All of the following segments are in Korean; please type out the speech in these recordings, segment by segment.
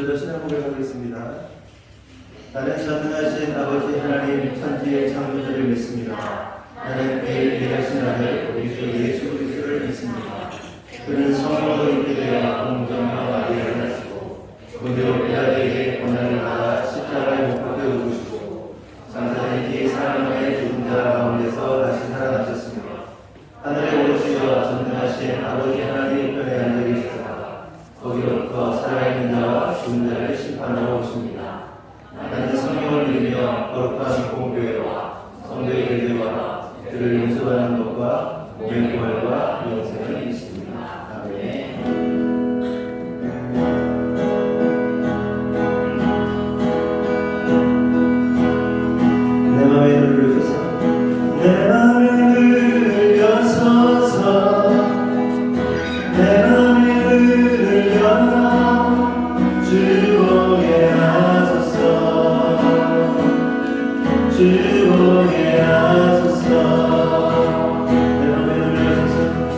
먼저 신앙 고백하겠습니다. 나는 전능하신 아버지 하나님 천지의 창조주를 믿습니다. 나는 그의 예하신 아들 우리 주 예수 그리스도를 믿습니다. 그는 성령으로 있게 되어 공정과 마리아를 낳으시고 본디오 빌라도에게 고난을 받아 십자가에 못 박혀 죽으시고 장사된 뒤 사람의 죽은 자 가운데서 다시 살아나셨습니다. 하늘에 오르시어 전능하신 아버지 하나님 편에 앉아 계시다가 거기로부터 살아있는 자와 죽은 자를 심판하러 오십니다. 나는 성령을 믿으며 거룩한 공교회와 성도의 교제와 그를 용서하는 것과 몸의 부활과 영생을 믿습니다. 아멘. 내 맘에 눌러주세요. 내 맘에 눌려서서 내 맘에 눌려 주 보게 하소서 주 보게 하소서 내 맘에 눌려서서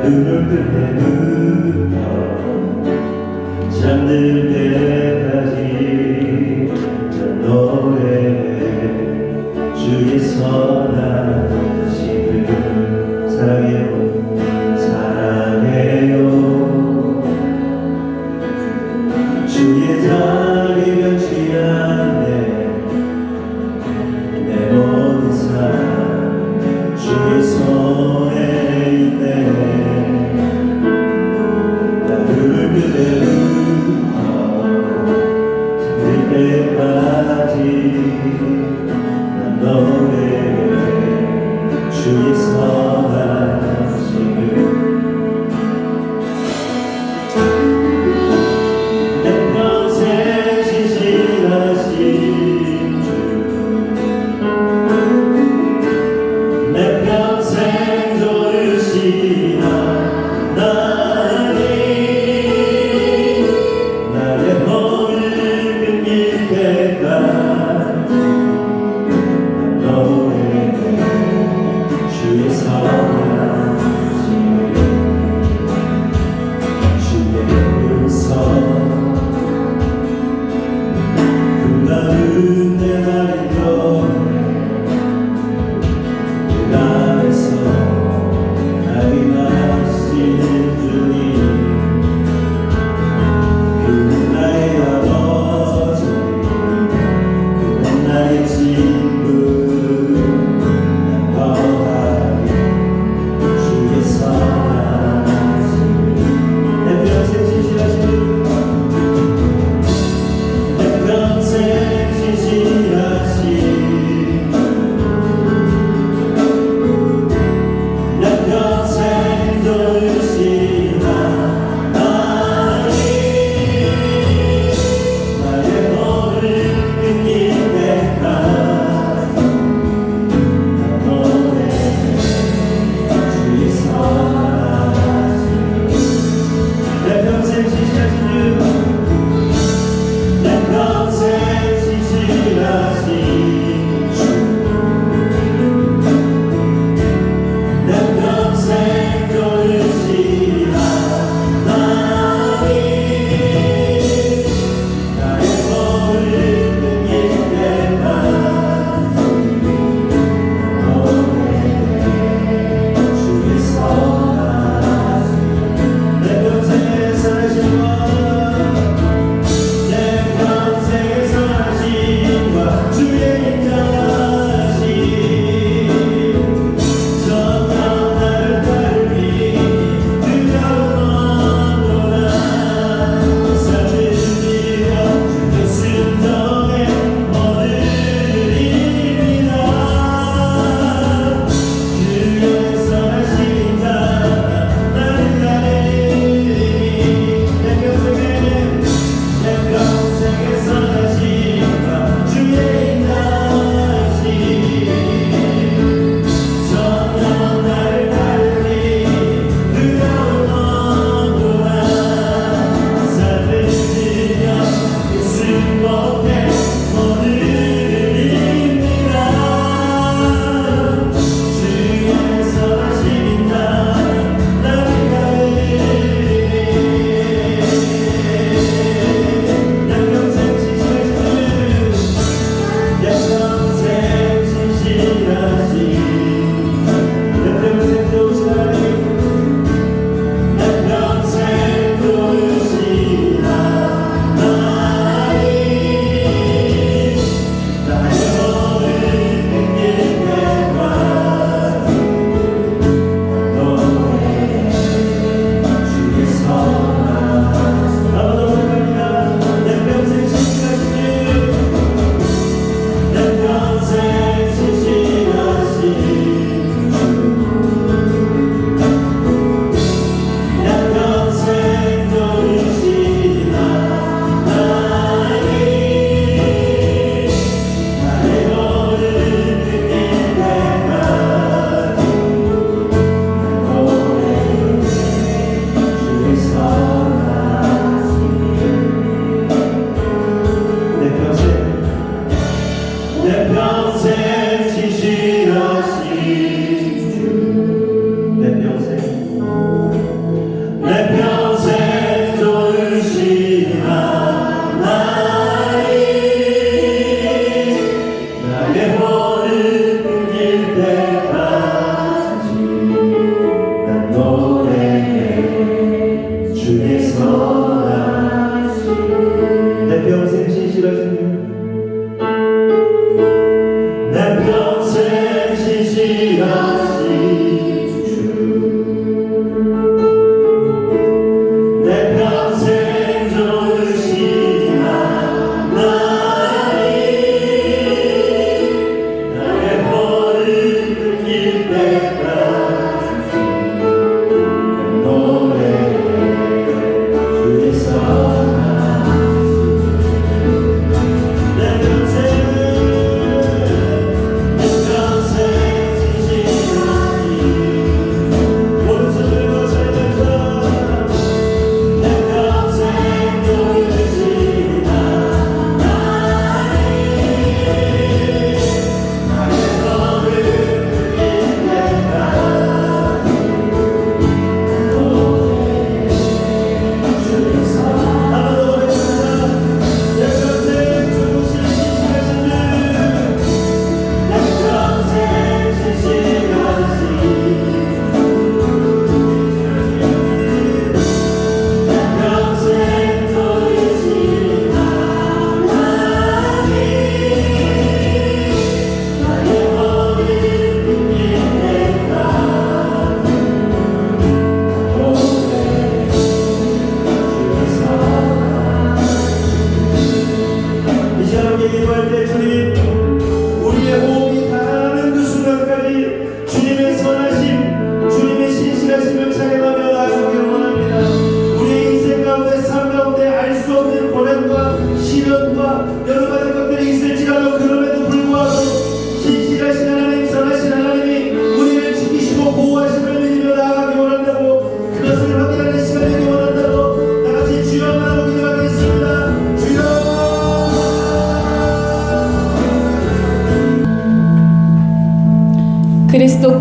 눈을 뜰 때부터 잠들 때까지 난 너에게 주의 선하심을 사랑해요 사랑해요 주의 자리 변치 않네 내 모든 삶 주의 손에 있네 나 눈을 뜰 때부터 잠들 때까지 난 너에게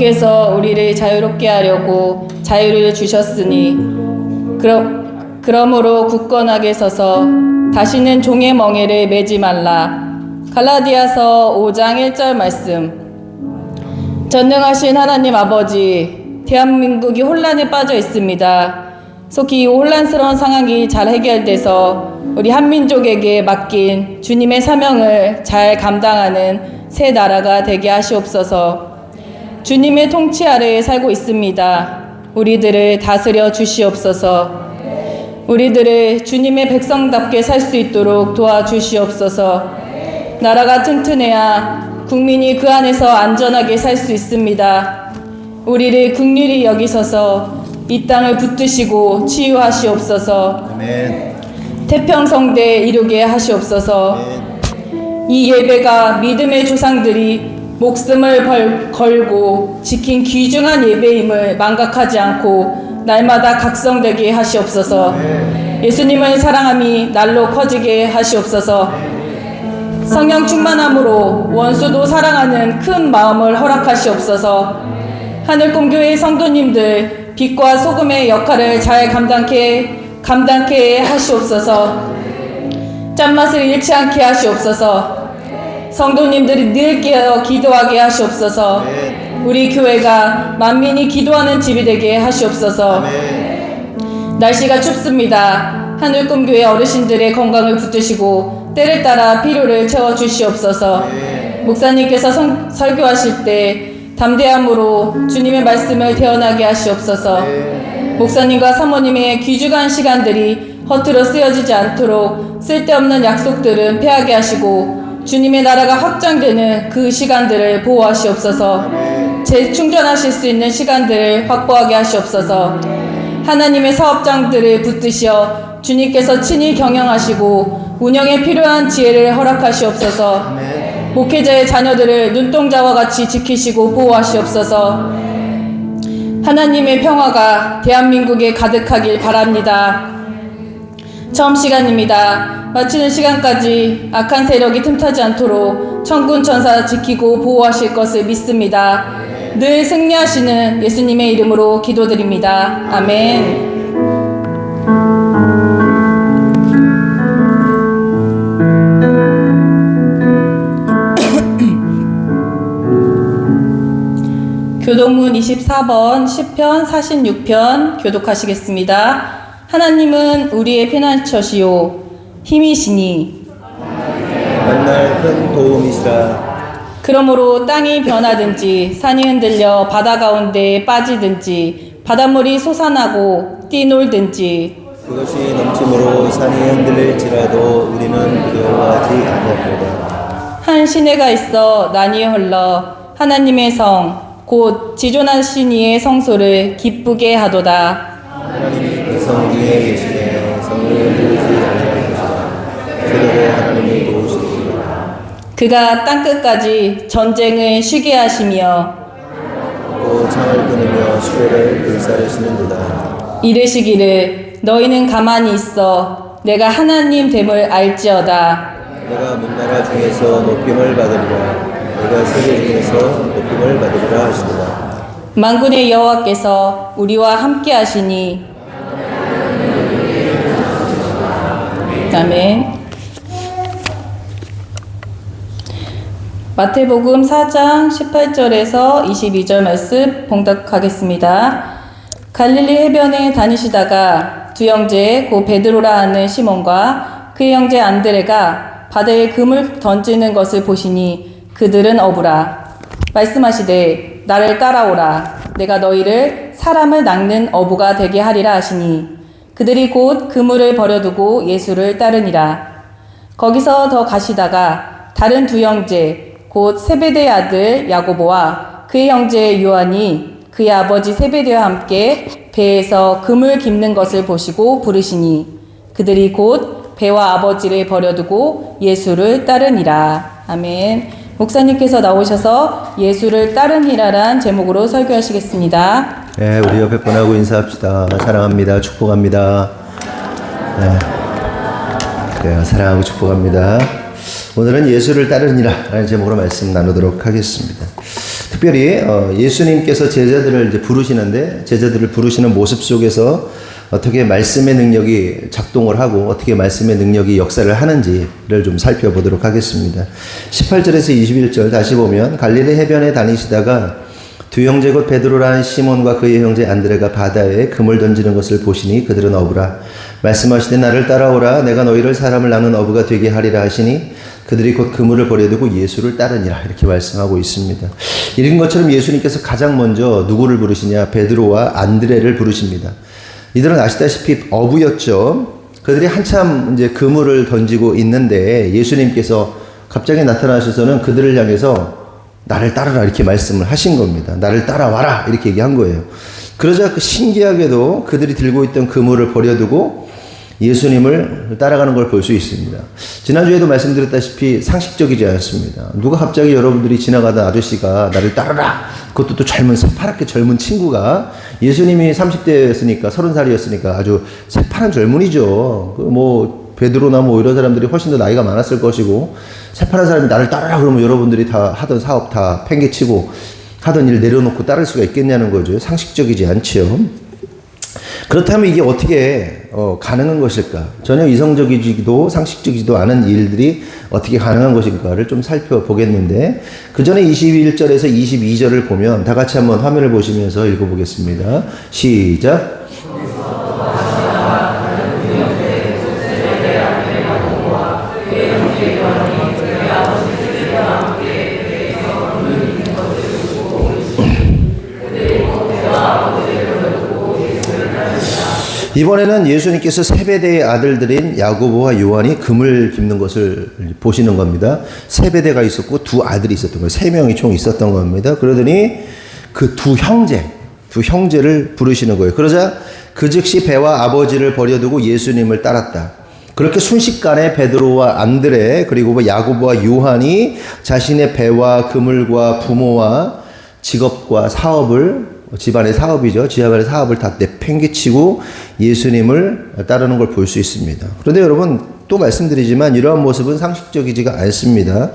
주께서 우리를 자유롭게 하려고 자유를 주셨으니 그러므로 굳건하게 서서 다시는 종의 멍에를 매지 말라. 갈라디아서 5장 1절 말씀. 전능하신 하나님 아버지, 대한민국이 혼란에 빠져 있습니다. 속히 이 혼란스러운 상황이 잘 해결돼서 우리 한민족에게 맡긴 주님의 사명을 잘 감당하는 새 나라가 되게 하시옵소서. 주님의 통치 아래에 살고 있습니다. 우리들을 다스려 주시옵소서. 우리들을 주님의 백성답게 살 수 있도록 도와주시옵소서. 나라가 튼튼해야 국민이 그 안에서 안전하게 살 수 있습니다. 우리를 긍휼히 여기셔서 이 땅을 붙드시고 치유하시옵소서. 아멘. 태평성대 이루게 하시옵소서. 이 예배가 믿음의 조상들이 목숨을 걸고 지킨 귀중한 예배임을 망각하지 않고 날마다 각성되게 하시옵소서. 예수님의 사랑함이 날로 커지게 하시옵소서. 성령 충만함으로 원수도 사랑하는 큰 마음을 허락하시옵소서. 하늘꿈교회 성도님들 빛과 소금의 역할을 잘 감당케 하시옵소서. 짠맛을 잃지 않게 하시옵소서. 성도님들이 늘 깨어 기도하게 하시옵소서. 우리 교회가 만민이 기도하는 집이 되게 하시옵소서. 날씨가 춥습니다. 하늘꿈교회 어르신들의 건강을 붙드시고 때를 따라 필요를 채워주시옵소서. 목사님께서 설교하실 때 담대함으로 주님의 말씀을 대언하게 하시옵소서. 목사님과 사모님의 귀중한 시간들이 허투루 쓰여지지 않도록 쓸데없는 약속들은 패하게 하시고 주님의 나라가 확장되는 그 시간들을 보호하시옵소서. 재충전하실 수 있는 시간들을 확보하게 하시옵소서. 하나님의 사업장들을 붙드시어 주님께서 친히 경영하시고 운영에 필요한 지혜를 허락하시옵소서. 목회자의 자녀들을 눈동자와 같이 지키시고 보호하시옵소서. 하나님의 평화가 대한민국에 가득하길 바랍니다. 처음 시간입니다. 마치는 시간까지 악한 세력이 틈타지 않도록 천군 천사 지키고 보호하실 것을 믿습니다. 늘 승리하시는 예수님의 이름으로 기도드립니다. 아멘. 교독문 24번 시편 46편 교독하시겠습니다. 하나님은 우리의 피난처시요 힘이시니 만날 큰 도움이시라. 그러므로 땅이 변하든지 산이 흔들려 바다 가운데에 빠지든지 바닷물이 솟아나고 뛰놀든지 그것이 넘침으로 산이 흔들릴지라도 우리는 두려워하지 아니하리로다. 한 시내가 있어 나뉘어 흘러 하나님의 성 곧 지존하신 이의 성소를 기쁘게 하도다. 하나님이 그 성 위에 계시네. 성을 흔들리지 아니할 것이다. 새벽에 하나님이 도우시리라. 그가 땅끝까지 전쟁을 쉬게 하시며 또 창을 끊으며 수레를 불사르시는도다. 이르시기를 너희는 가만히 있어 내가 하나님 됨을 알지어다. 내가 문나라 중에서 높임을 받으리라. 내가 세계 중에서 높임을 받으리라 하시도다. 만군의 여호와께서 우리와 함께 하시니 아멘. 마태복음 4장 18절에서 22절 말씀 봉독하겠습니다. 갈릴리 해변에 다니시다가 두 형제 곧 베드로라 하는 시몬과 그의 형제 안드레가 바다에 금을 던지는 것을 보시니 그들은 어부라. 말씀하시되 나를 따라오라. 내가 너희를 사람을 낚는 어부가 되게 하리라 하시니 그들이 곧 그물을 버려두고 예수를 따르니라. 거기서 더 가시다가 다른 두 형제 곧 세베대의 아들 야고보와 그의 형제 요한이 그의 아버지 세베대와 함께 배에서 금을 깁는 것을 보시고 부르시니 그들이 곧 배와 아버지를 버려두고 예수를 따르니라. 아멘. 목사님께서 나오셔서 예수를 따르니라란 제목으로 설교하시겠습니다. 네, 우리 옆에 분하고 인사합시다. 사랑합니다. 축복합니다. 네, 그래요. 사랑하고 축복합니다. 오늘은 예수를 따르니라 라는 제목으로 말씀 나누도록 하겠습니다. 특별히 예수님께서 제자들을 이제 부르시는데 제자들을 부르시는 모습 속에서 어떻게 말씀의 능력이 작동을 하고 어떻게 말씀의 능력이 역사를 하는지를 좀 살펴보도록 하겠습니다. 18절에서 21절 다시 보면 갈릴리 해변에 다니시다가 두 형제 곧 베드로라는 시몬과 그의 형제 안드레가 바다에 금을 던지는 것을 보시니 그들은 어부라. 말씀하시되 나를 따라오라. 내가 너희를 사람을 낚는 어부가 되게 하리라 하시니 그들이 곧 그물을 버려두고 예수를 따르니라. 이렇게 말씀하고 있습니다. 이런 것처럼 예수님께서 가장 먼저 누구를 부르시냐? 베드로와 안드레를 부르십니다. 이들은 아시다시피 어부였죠. 그들이 한참 이제 그물을 던지고 있는데 예수님께서 갑자기 나타나셔서는 그들을 향해서 나를 따르라 이렇게 말씀을 하신 겁니다. 나를 따라와라 이렇게 얘기한 거예요. 그러자 신기하게도 그들이 들고 있던 그물을 버려두고 예수님을 따라가는 걸 볼 수 있습니다. 지난주에도 말씀드렸다시피 상식적이지 않습니다. 누가 갑자기 여러분들이 지나가던 아저씨가 나를 따르라, 그것도 또 젊은 새파랗게 젊은 친구가, 예수님이 30대였으니까 30살이었으니까 아주 새파란 젊은이죠. 뭐 베드로나 뭐 이런 사람들이 훨씬 더 나이가 많았을 것이고, 새파란 사람이 나를 따르라 그러면 여러분들이 다 하던 사업 다 팽개치고 하던 일 내려놓고 따를 수가 있겠냐는 거죠. 상식적이지 않죠. 그렇다면 이게 어떻게 가능한 것일까? 전혀 이성적이지도 상식적이지도 않은 일들이 어떻게 가능한 것인가를 좀 살펴보겠는데, 그 전에 21절에서 22절을 보면 다 같이 한번 화면을 보시면서 읽어보겠습니다. 시작. 이번에는 예수님께서 세베대의 아들들인 야고보와 요한이 금을 깁는 것을 보시는 겁니다. 세베대가 있었고 두 아들이 있었던 거예요. 3명이 총 있었던 겁니다. 그러더니 그 두 형제를 부르시는 거예요. 그러자 그 즉시 배와 아버지를 버려두고 예수님을 따랐다. 그렇게 순식간에 베드로와 안드레 그리고 뭐 야고보와 요한이 자신의 배와 그물과 부모와 직업과 사업을, 집안의 사업이죠. 집안의 사업을 다 내팽개치고 예수님을 따르는 걸 볼 수 있습니다. 그런데 여러분, 또 말씀드리지만 이러한 모습은 상식적이지가 않습니다.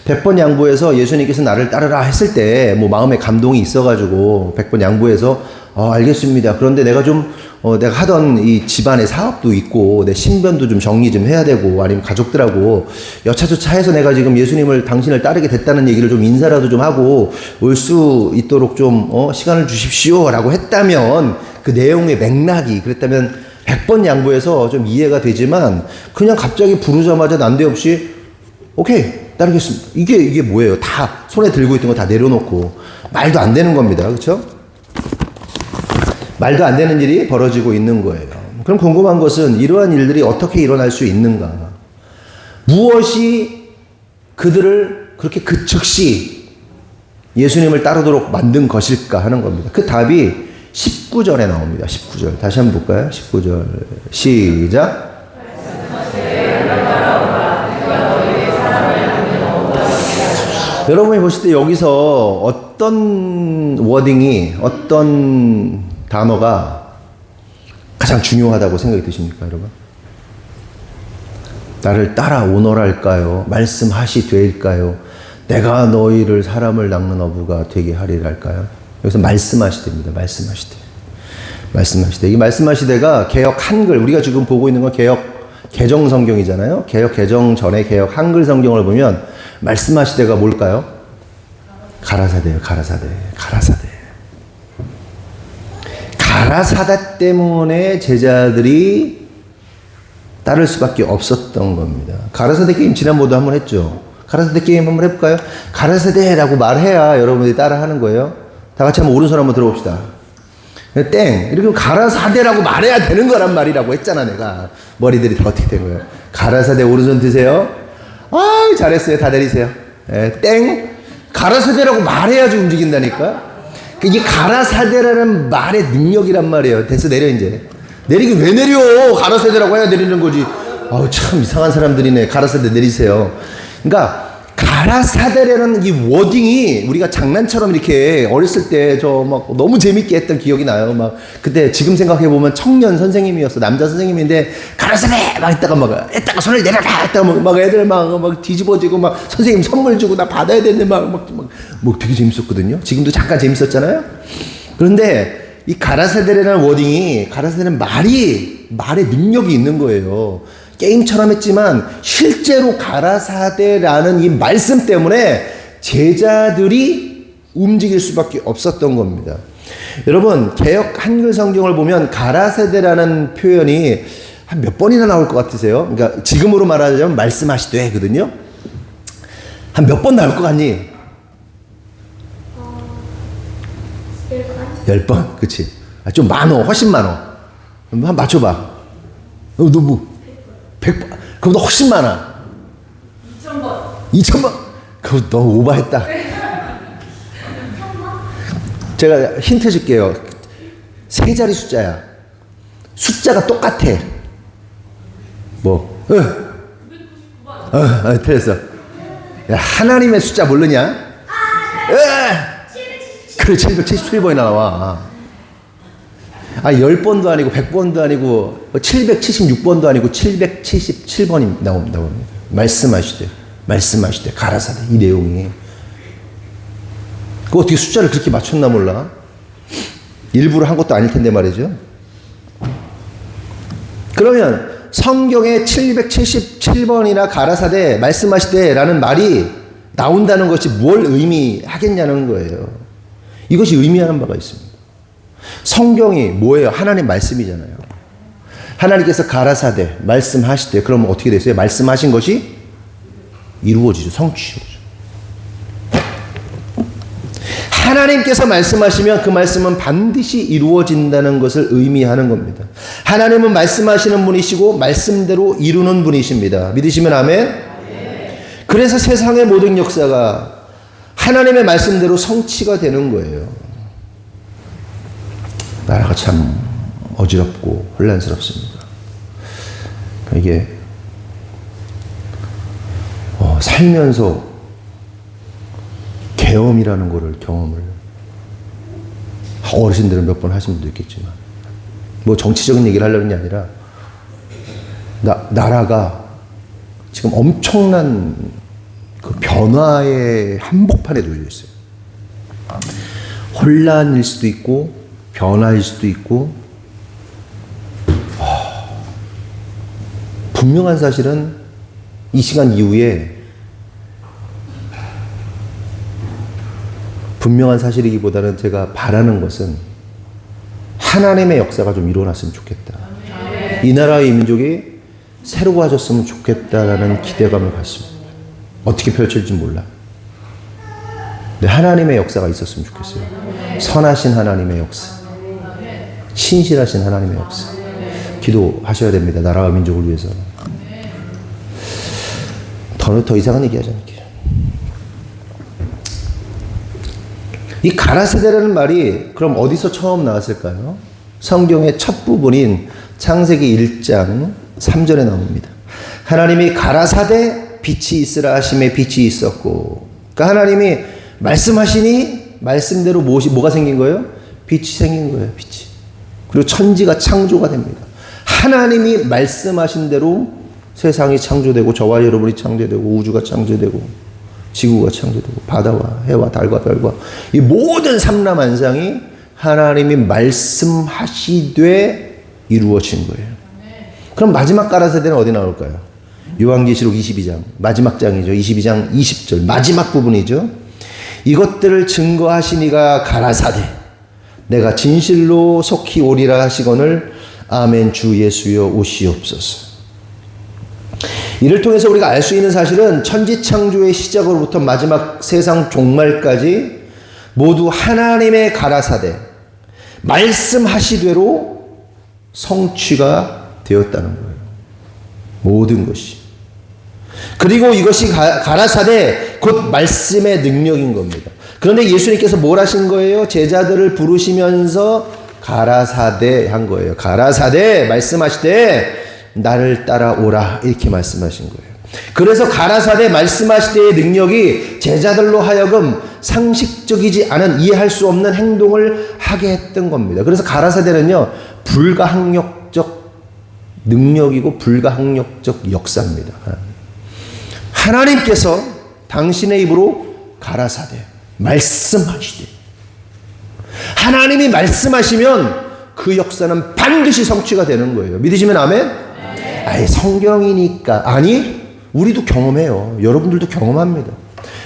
100번 양보해서 예수님께서 나를 따르라 했을 때 뭐 마음에 감동이 있어가지고 100번 양보해서 알겠습니다. 그런데 내가 좀 내가 하던 이 집안의 사업도 있고 내 신변도 좀 정리 좀 해야 되고, 아니면 가족들하고 여차저차 해서 내가 지금 예수님을, 당신을 따르게 됐다는 얘기를 좀 인사라도 좀 하고 올 수 있도록 좀 시간을 주십시오 라고 했다면, 그 내용의 맥락이 그랬다면 100번 양보해서 좀 이해가 되지만, 그냥 갑자기 부르자마자 난데없이 오케이 따르겠습니다, 이게 뭐예요? 다 손에 들고 있던 거 다 내려놓고 말도 안 되는 겁니다. 그렇죠? 말도 안 되는 일이 벌어지고 있는 거예요. 그럼 궁금한 것은 이러한 일들이 어떻게 일어날 수 있는가? 무엇이 그들을 그렇게 그 즉시 예수님을 따르도록 만든 것일까 하는 겁니다. 그 답이 19절에 나옵니다. 19절. 다시 한번 볼까요? 19절. 시작. 여러분이 보실 때 여기서 어떤 워딩이, 어떤 단어가 가장 중요하다고 생각이 드십니까, 여러분? 나를 따라오너랄까요? 말씀하시되일까요? 내가 너희를 사람을 낚는 어부가 되게 하리랄까요? 여기서 말씀하시됩니다. 말씀하시되. 이 말씀하시되가 개역 한글, 우리가 지금 보고 있는 건 개역 개정 성경이잖아요. 개역 개정 전에 개역 한글 성경을 보면 말씀하시되가 뭘까요? 가라사대예요. 가라사대. 가라사대 때문에 제자들이 따를 수밖에 없었던 겁니다. 가라사대 게임 지난번도 한번 했죠. 가라사대 게임 한번 해볼까요? 가라사대라고 말해야 여러분들이 따라하는 거예요. 다 같이 한번 오른손 한번 들어봅시다. 땡! 이렇게 가라사대라고 말해야 되는 거란 말이라고 했잖아, 내가. 머리들이 다 어떻게 된 거예요? 가라사대 오른손 드세요. 잘했어요. 다 내리세요. 땡! 가라사대라고 말해야지 움직인다니까? 이게 가라사대라는 말의 능력이란 말이에요. 됐어, 내려, 이제. 내리긴 왜 내려? 가라사대라고 해야 내리는 거지. 참 이상한 사람들이네. 가라사대 내리세요. 그러니까, 가라사대라는 이 워딩이 우리가 장난처럼 이렇게 어렸을 때 저 막 너무 재밌게 했던 기억이 나요. 막 그때 지금 생각해 보면 청년 선생님이었어. 남자 선생님인데 가라사대 막 했다가 막 했다가 손을 내려라 했다가 막 애들 막 뒤집어지고 막 선생님 선물 주고 나 받아야 되는데 막 되게 재밌었거든요. 지금도 잠깐 재밌었잖아요. 그런데 이 가라사대라는 워딩이 가라사대는 말의 능력이 있는 거예요. 게임처럼 했지만 실제로 가라사대라는 이 말씀 때문에 제자들이 움직일 수밖에 없었던 겁니다. 여러분 개역 한글 성경을 보면 가라사대라는 표현이 한 몇 번이나 나올 것 같으세요? 그러니까 지금으로 말하자면 말씀하시되거든요. 한 몇 번 나올 것 같니? 10번, 그치? 좀 많어, 훨씬 많어. 한번 맞춰봐. 너무 100번, 그보다 훨씬 많아. 2000번. 그거 너무 오버했다. 제가 힌트 줄게요. 세 자리 숫자야. 숫자가 똑같아. 뭐? 틀렸어. 야, 하나님의 숫자 모르냐? 그래, 777번이 나와. 10번도 아니고 100번도 아니고 776번도 아니고 777번이 나옵니다. 말씀하시되 가라사대 이 내용이. 그거 어떻게 숫자를 그렇게 맞췄나 몰라. 일부러 한 것도 아닐 텐데 말이죠. 그러면 성경에 777번이나 가라사대 말씀하시되라는 말이 나온다는 것이 뭘 의미하겠냐는 거예요. 이것이 의미하는 바가 있습니다. 성경이 뭐예요? 하나님 말씀이잖아요. 하나님께서 가라사대 말씀하시되 그러면 어떻게 됐어요? 말씀하신 것이 이루어지죠. 성취죠. 하나님께서 말씀하시면 그 말씀은 반드시 이루어진다는 것을 의미하는 겁니다. 하나님은 말씀하시는 분이시고 말씀대로 이루는 분이십니다. 믿으시면 아멘? 그래서 세상의 모든 역사가 하나님의 말씀대로 성취가 되는 거예요. 나라가 참 어지럽고 혼란스럽습니다. 이게 살면서 계엄이라는 거를 경험을 어르신들은 몇 번 하신 분도 있겠지만 뭐 정치적인 얘기를 하려는 게 아니라 나라가 지금 엄청난 그 변화의 한복판에 놓여 있어요. 혼란일 수도 있고 변화일 수도 있고 분명한 사실은 이 시간 이후에 분명한 사실이기보다는 제가 바라는 것은 하나님의 역사가 좀 일어났으면 좋겠다. 이 나라의 민족이 새로워졌으면 좋겠다라는 기대감을 갖습니다. 어떻게 펼칠지 몰라. 근데 하나님의 역사가 있었으면 좋겠어요. 선하신 하나님의 역사. 신실하신 하나님의 역사. 기도하셔야 됩니다. 나라와 민족을 위해서. 더 이상한 얘기 하지 않을게요. 이 가라사대라는 말이 그럼 어디서 처음 나왔을까요? 성경의 첫 부분인 창세기 1장 3절에 나옵니다. 하나님이 가라사대 빛이 있으라 하심에 빛이 있었고, 그러니까 하나님이 말씀하시니 말씀대로 뭐가 생긴 거예요? 빛이 생긴 거예요. 빛이. 그리고 천지가 창조가 됩니다. 하나님이 말씀하신 대로 세상이 창조되고 저와 여러분이 창조되고 우주가 창조되고 지구가 창조되고 바다와 해와 달과 별과 이 모든 삼라만상이 하나님이 말씀하시되 이루어진 거예요. 그럼 마지막 가라사대는 어디 나올까요? 요한계시록 22장 마지막 장이죠. 22장 20절 마지막 부분이죠. 이것들을 증거하시니가 가라사대 내가 진실로 속히 오리라 하시거늘 아멘 주 예수여 오시옵소서. 이를 통해서 우리가 알 수 있는 사실은 천지창조의 시작으로부터 마지막 세상 종말까지 모두 하나님의 가라사대 말씀하시대로 성취가 되었다는 거예요. 모든 것이. 그리고 이것이 가라사대 곧 말씀의 능력인 겁니다. 그런데 예수님께서 뭘 하신 거예요? 제자들을 부르시면서 가라사대 한 거예요. 가라사대 말씀하시되 나를 따라오라 이렇게 말씀하신 거예요. 그래서 가라사대 말씀하실 때의 능력이 제자들로 하여금 상식적이지 않은 이해할 수 없는 행동을 하게 했던 겁니다. 그래서 가라사대는요, 불가항력적 능력이고 불가항력적 역사입니다. 하나님께서 당신의 입으로 가라사대 말씀하시되, 하나님이 말씀하시면 그 역사는 반드시 성취가 되는 거예요. 믿으시면 아멘? 아니, 성경이니까. 아니, 우리도 경험해요. 여러분들도 경험합니다.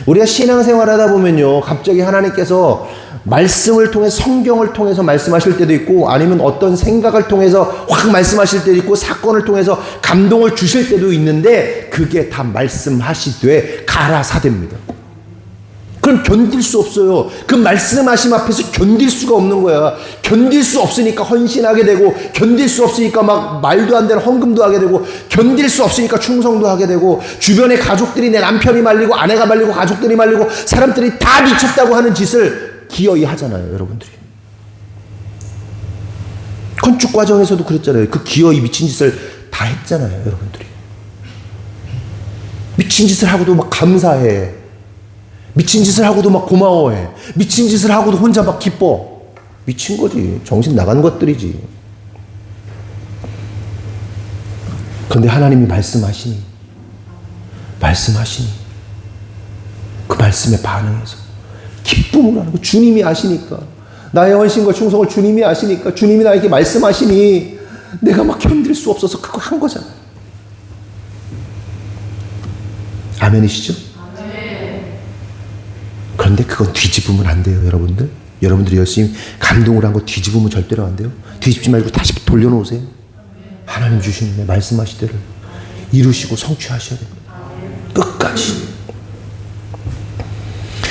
우리가 신앙생활 하다 보면요, 갑자기 하나님께서 말씀을 통해, 성경을 통해서 말씀하실 때도 있고, 아니면 어떤 생각을 통해서 확 말씀하실 때도 있고, 사건을 통해서 감동을 주실 때도 있는데, 그게 다 말씀하시되 가라사대입니다. 그럼 견딜 수 없어요. 그 말씀하심 앞에서 견딜 수가 없는 거야. 견딜 수 없으니까 헌신하게 되고, 견딜 수 없으니까 막 말도 안 되는 헌금도 하게 되고, 견딜 수 없으니까 충성도 하게 되고, 주변의 가족들이, 내 남편이 말리고, 아내가 말리고, 가족들이 말리고, 사람들이 다 미쳤다고 하는 짓을 기어이 하잖아요, 여러분들이. 건축 과정에서도 그랬잖아요. 그 기어이 미친 짓을 다 했잖아요, 여러분들이. 미친 짓을 하고도 막 감사해. 미친 짓을 하고도 막 고마워해. 미친 짓을 하고도 혼자 막 기뻐. 미친 거지. 정신 나간 것들이지. 그런데 하나님이 말씀하시니 그 말씀에 반응해서 기쁨을 하는 거. 주님이 아시니까, 나의 헌신과 충성을 주님이 아시니까, 주님이 나에게 말씀하시니 내가 막 견딜 수 없어서 그거 한 거잖아. 아멘이시죠? 그런데 그건 뒤집으면 안 돼요, 여러분들. 여러분들이 열심히 감동을 한 거 뒤집으면 절대로 안 돼요. 뒤집지 말고 다시 돌려놓으세요. 하나님 주시는 말씀하시대로 이루시고 성취하셔야 됩니다. 끝까지.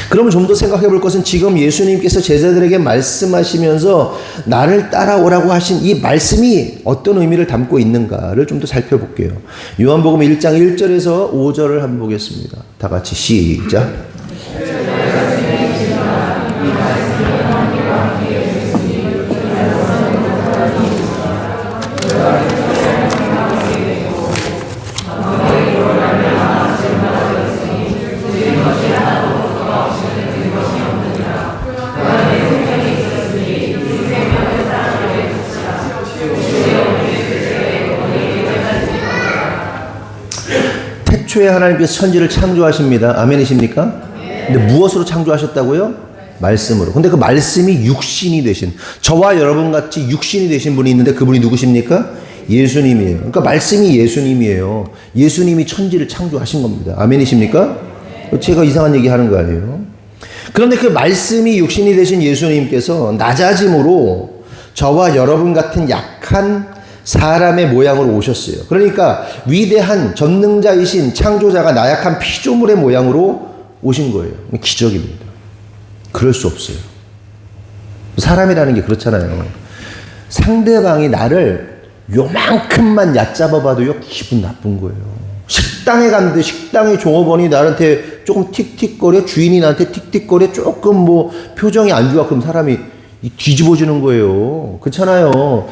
그러면 좀 더 생각해 볼 것은, 지금 예수님께서 제자들에게 말씀하시면서 나를 따라오라고 하신 이 말씀이 어떤 의미를 담고 있는가를 좀 더 살펴볼게요. 요한복음 1장 1절에서 5절을 한번 보겠습니다. 다 같이 시작. 태초에 하나님께서 천지를 창조하십니다. 아멘이십니까? 근데 무엇으로 창조하셨다고요? 말씀으로. 근데 그 말씀이 육신이 되신, 저와 여러분 같이 육신이 되신 분이 있는데 그분이 누구십니까? 예수님이에요. 그러니까 말씀이 예수님이에요. 예수님이 천지를 창조하신 겁니다. 아멘이십니까? 제가 이상한 얘기 하는 거 아니에요? 그런데 그 말씀이 육신이 되신 예수님께서 낮아짐으로 저와 여러분 같은 약한 사람의 모양으로 오셨어요. 그러니까 위대한 전능자이신 창조자가 나약한 피조물의 모양으로 오신 거예요. 기적입니다. 그럴 수 없어요. 사람이라는 게 그렇잖아요. 상대방이 나를 요만큼만 얕잡아봐도요, 기분 나쁜 거예요. 식당에 갔는데 식당의 종업원이 나한테 조금 틱틱거려, 주인이 나한테 틱틱거려, 조금 뭐 표정이 안 좋아, 그럼 사람이 뒤집어지는 거예요. 그렇잖아요.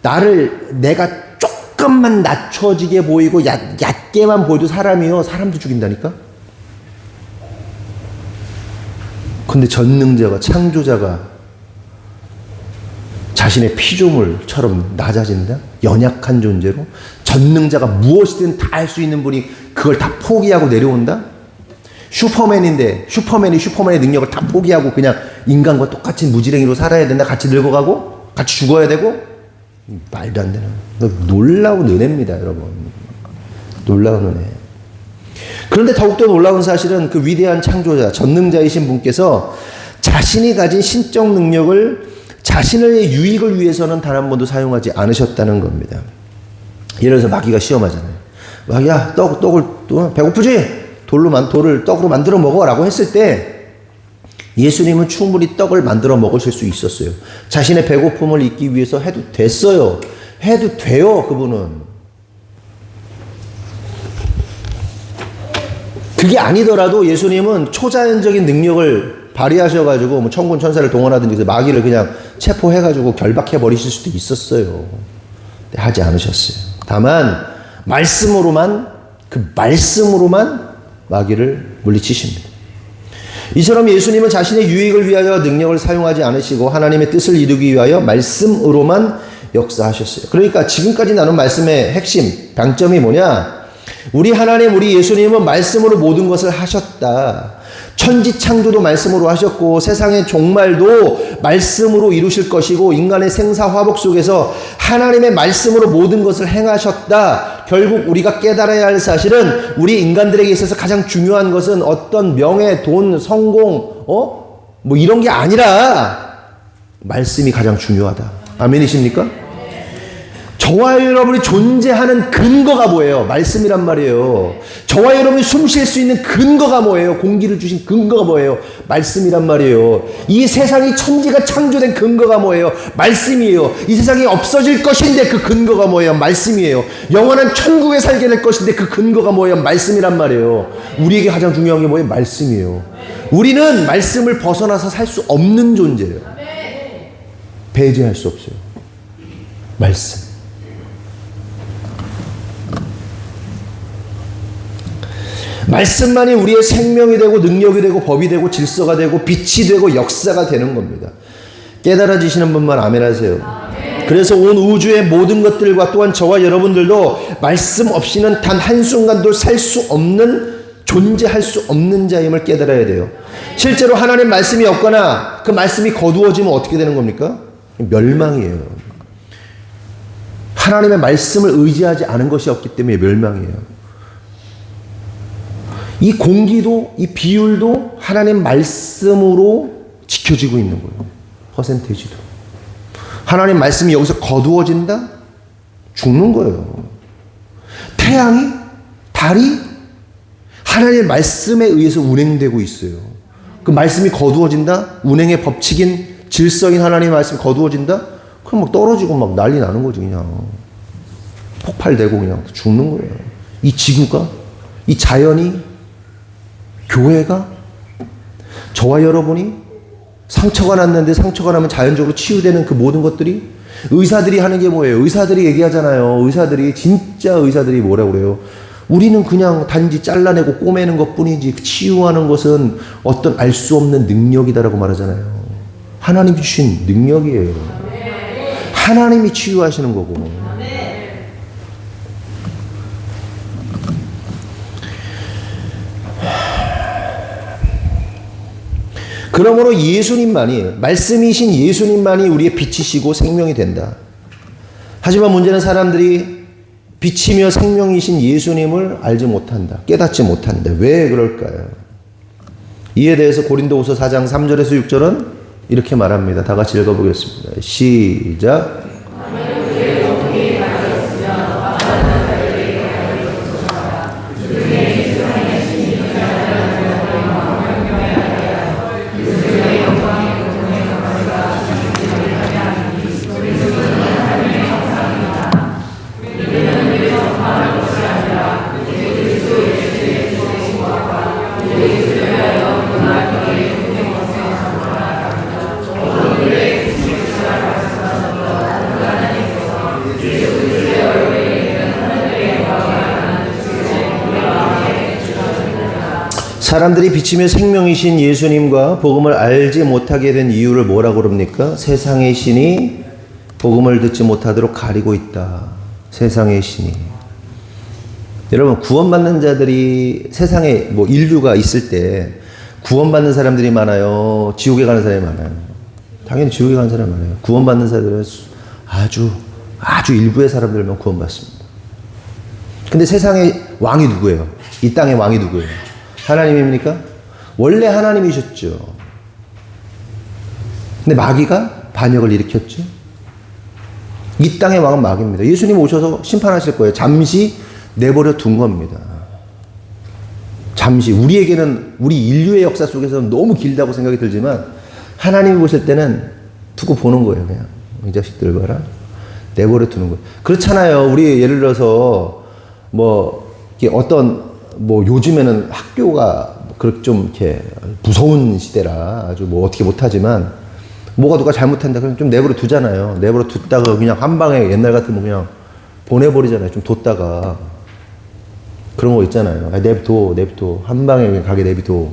나를 내가 조금만 낮춰지게 보이고 얕게만 보여도 사람도 죽인다니까? 근데 전능자가, 창조자가 자신의 피조물처럼 낮아진다? 연약한 존재로? 전능자가 무엇이든 다 할 수 있는 분이 그걸 다 포기하고 내려온다? 슈퍼맨인데 슈퍼맨이 슈퍼맨의 능력을 다 포기하고 그냥 인간과 똑같이 무지랭이로 살아야 된다? 같이 늙어가고? 같이 죽어야 되고? 말도 안 되는, 놀라운 은혜입니다, 여러분. 놀라운 은혜. 그런데 더욱더 놀라운 사실은 그 위대한 창조자, 전능자이신 분께서 자신이 가진 신적 능력을 자신의 유익을 위해서는 단 한 번도 사용하지 않으셨다는 겁니다. 예를 들어서 마귀가 시험하잖아요. 마귀야, 떡을 배고프지? 떡으로 만들어 먹어라고 했을 때 예수님은 충분히 떡을 만들어 먹으실 수 있었어요. 자신의 배고픔을 잊기 위해서 해도 됐어요. 해도 돼요, 그분은. 그게 아니더라도 예수님은 초자연적인 능력을 발휘하셔가지고 뭐 천군 천사를 동원하든지 마귀를 그냥 체포해가지고 결박해 버리실 수도 있었어요. 하지 않으셨어요. 다만 말씀으로만 그 말씀으로만 마귀를 물리치십니다. 이처럼 예수님은 자신의 유익을 위하여 능력을 사용하지 않으시고 하나님의 뜻을 이루기 위하여 말씀으로만 역사하셨어요. 그러니까 지금까지 나눈 말씀의 핵심, 방점이 뭐냐? 우리 하나님, 우리 예수님은 말씀으로 모든 것을 하셨다. 천지 창조도 말씀으로 하셨고 세상의 종말도 말씀으로 이루실 것이고 인간의 생사 화복 속에서 하나님의 말씀으로 모든 것을 행하셨다. 결국 우리가 깨달아야 할 사실은 우리 인간들에게 있어서 가장 중요한 것은 어떤 명예, 돈, 성공, 뭐 이런 게 아니라 말씀이 가장 중요하다. 아멘이십니까? 저와 여러분이 존재하는 근거가 뭐예요? 말씀이란 말이에요. 저와 여러분이 숨 쉴 수 있는 근거가 뭐예요? 공기를 주신 근거가 뭐예요? 말씀이란 말이에요. 이 세상이 천지가 창조된 근거가 뭐예요? 말씀이에요. 이 세상이 없어질 것인데 그 근거가 뭐예요? 말씀이에요. 영원한 천국에 살게 될 것인데 그 근거가 뭐예요? 말씀이란 말이에요. 우리에게 가장 중요한 게 뭐예요? 말씀이에요. 우리는 말씀을 벗어나서 살 수 없는 존재예요. 배제할 수 없어요. 말씀. 말씀만이 우리의 생명이 되고 능력이 되고 법이 되고 질서가 되고 빛이 되고 역사가 되는 겁니다. 깨달아지시는 분만 아멘 하세요. 그래서 온 우주의 모든 것들과 또한 저와 여러분들도 말씀 없이는 단 한순간도 살 수 없는, 존재할 수 없는 자임을 깨달아야 돼요. 실제로 하나님 말씀이 없거나 그 말씀이 거두어지면 어떻게 되는 겁니까? 멸망이에요. 하나님의 말씀을 의지하지 않은 것이 없기 때문에 멸망이에요. 이 공기도, 이 비율도 하나님 말씀으로 지켜지고 있는 거예요. 퍼센테이지도. 하나님 말씀이 여기서 거두어진다? 죽는 거예요. 태양이, 달이 하나님의 말씀에 의해서 운행되고 있어요. 그 말씀이 거두어진다? 운행의 법칙인 질서인 하나님의 말씀이 거두어진다? 그럼 막 떨어지고 막 난리 나는 거지, 그냥. 폭발되고 그냥 죽는 거예요. 이 지구가, 이 자연이, 교회가, 저와 여러분이 상처가 났는데 상처가 나면 자연적으로 치유되는 그 모든 것들이, 의사들이 하는 게 뭐예요? 의사들이 얘기하잖아요. 의사들이, 진짜 의사들이 뭐라고 그래요? 우리는 그냥 단지 잘라내고 꼬매는 것 뿐이지 치유하는 것은 어떤 알 수 없는 능력이다라고 말하잖아요. 하나님이 주신 능력이에요. 하나님이 치유하시는 거고. 그러므로 예수님만이, 말씀이신 예수님만이 우리의 빛이시고 생명이 된다. 하지만 문제는 사람들이 빛이며 생명이신 예수님을 알지 못한다. 깨닫지 못한다. 왜 그럴까요? 이에 대해서 고린도후서 4장 3절에서 6절은 이렇게 말합니다. 다 같이 읽어보겠습니다. 시작. 사람들이 빛이며 생명이신 예수님과 복음을 알지 못하게 된 이유를 뭐라고 그럽니까? 세상의 신이 복음을 듣지 못하도록 가리고 있다. 세상의 신이. 여러분, 구원받는 자들이 세상에 뭐 인류가 있을 때 구원받는 사람들이 많아요? 지옥에 가는 사람이 많아요? 당연히 지옥에 가는 사람이 많아요. 구원받는 사람들은 아주 일부의 사람들만 구원받습니다. 근데 세상의 왕이 누구예요? 이 땅의 왕이 누구예요? 하나님입니까? 원래 하나님이셨죠. 근데 마귀가 반역을 일으켰죠. 이 땅의 왕은 마귀입니다. 예수님 오셔서 심판하실 거예요. 잠시 내버려 둔 겁니다. 잠시. 우리에게는, 우리 인류의 역사 속에서는 너무 길다고 생각이 들지만 하나님이 보실 때는 두고 보는 거예요. 그냥 이 자식들 봐라. 내버려 두는 거예요. 그렇잖아요. 우리 예를 들어서 뭐 어떤 뭐 요즘에는 학교가 그렇게 좀 이렇게 무서운 시대라 아주 뭐 어떻게 못하지만 뭐가 누가 잘못한다 그러면 좀 내버려 두잖아요. 내버려 뒀다가 그냥 한 방에 옛날 같으면 그냥 보내버리잖아요. 좀 뒀다가. 그런 거 있잖아요. 아, 내비둬. 한 방에 가게 내비둬.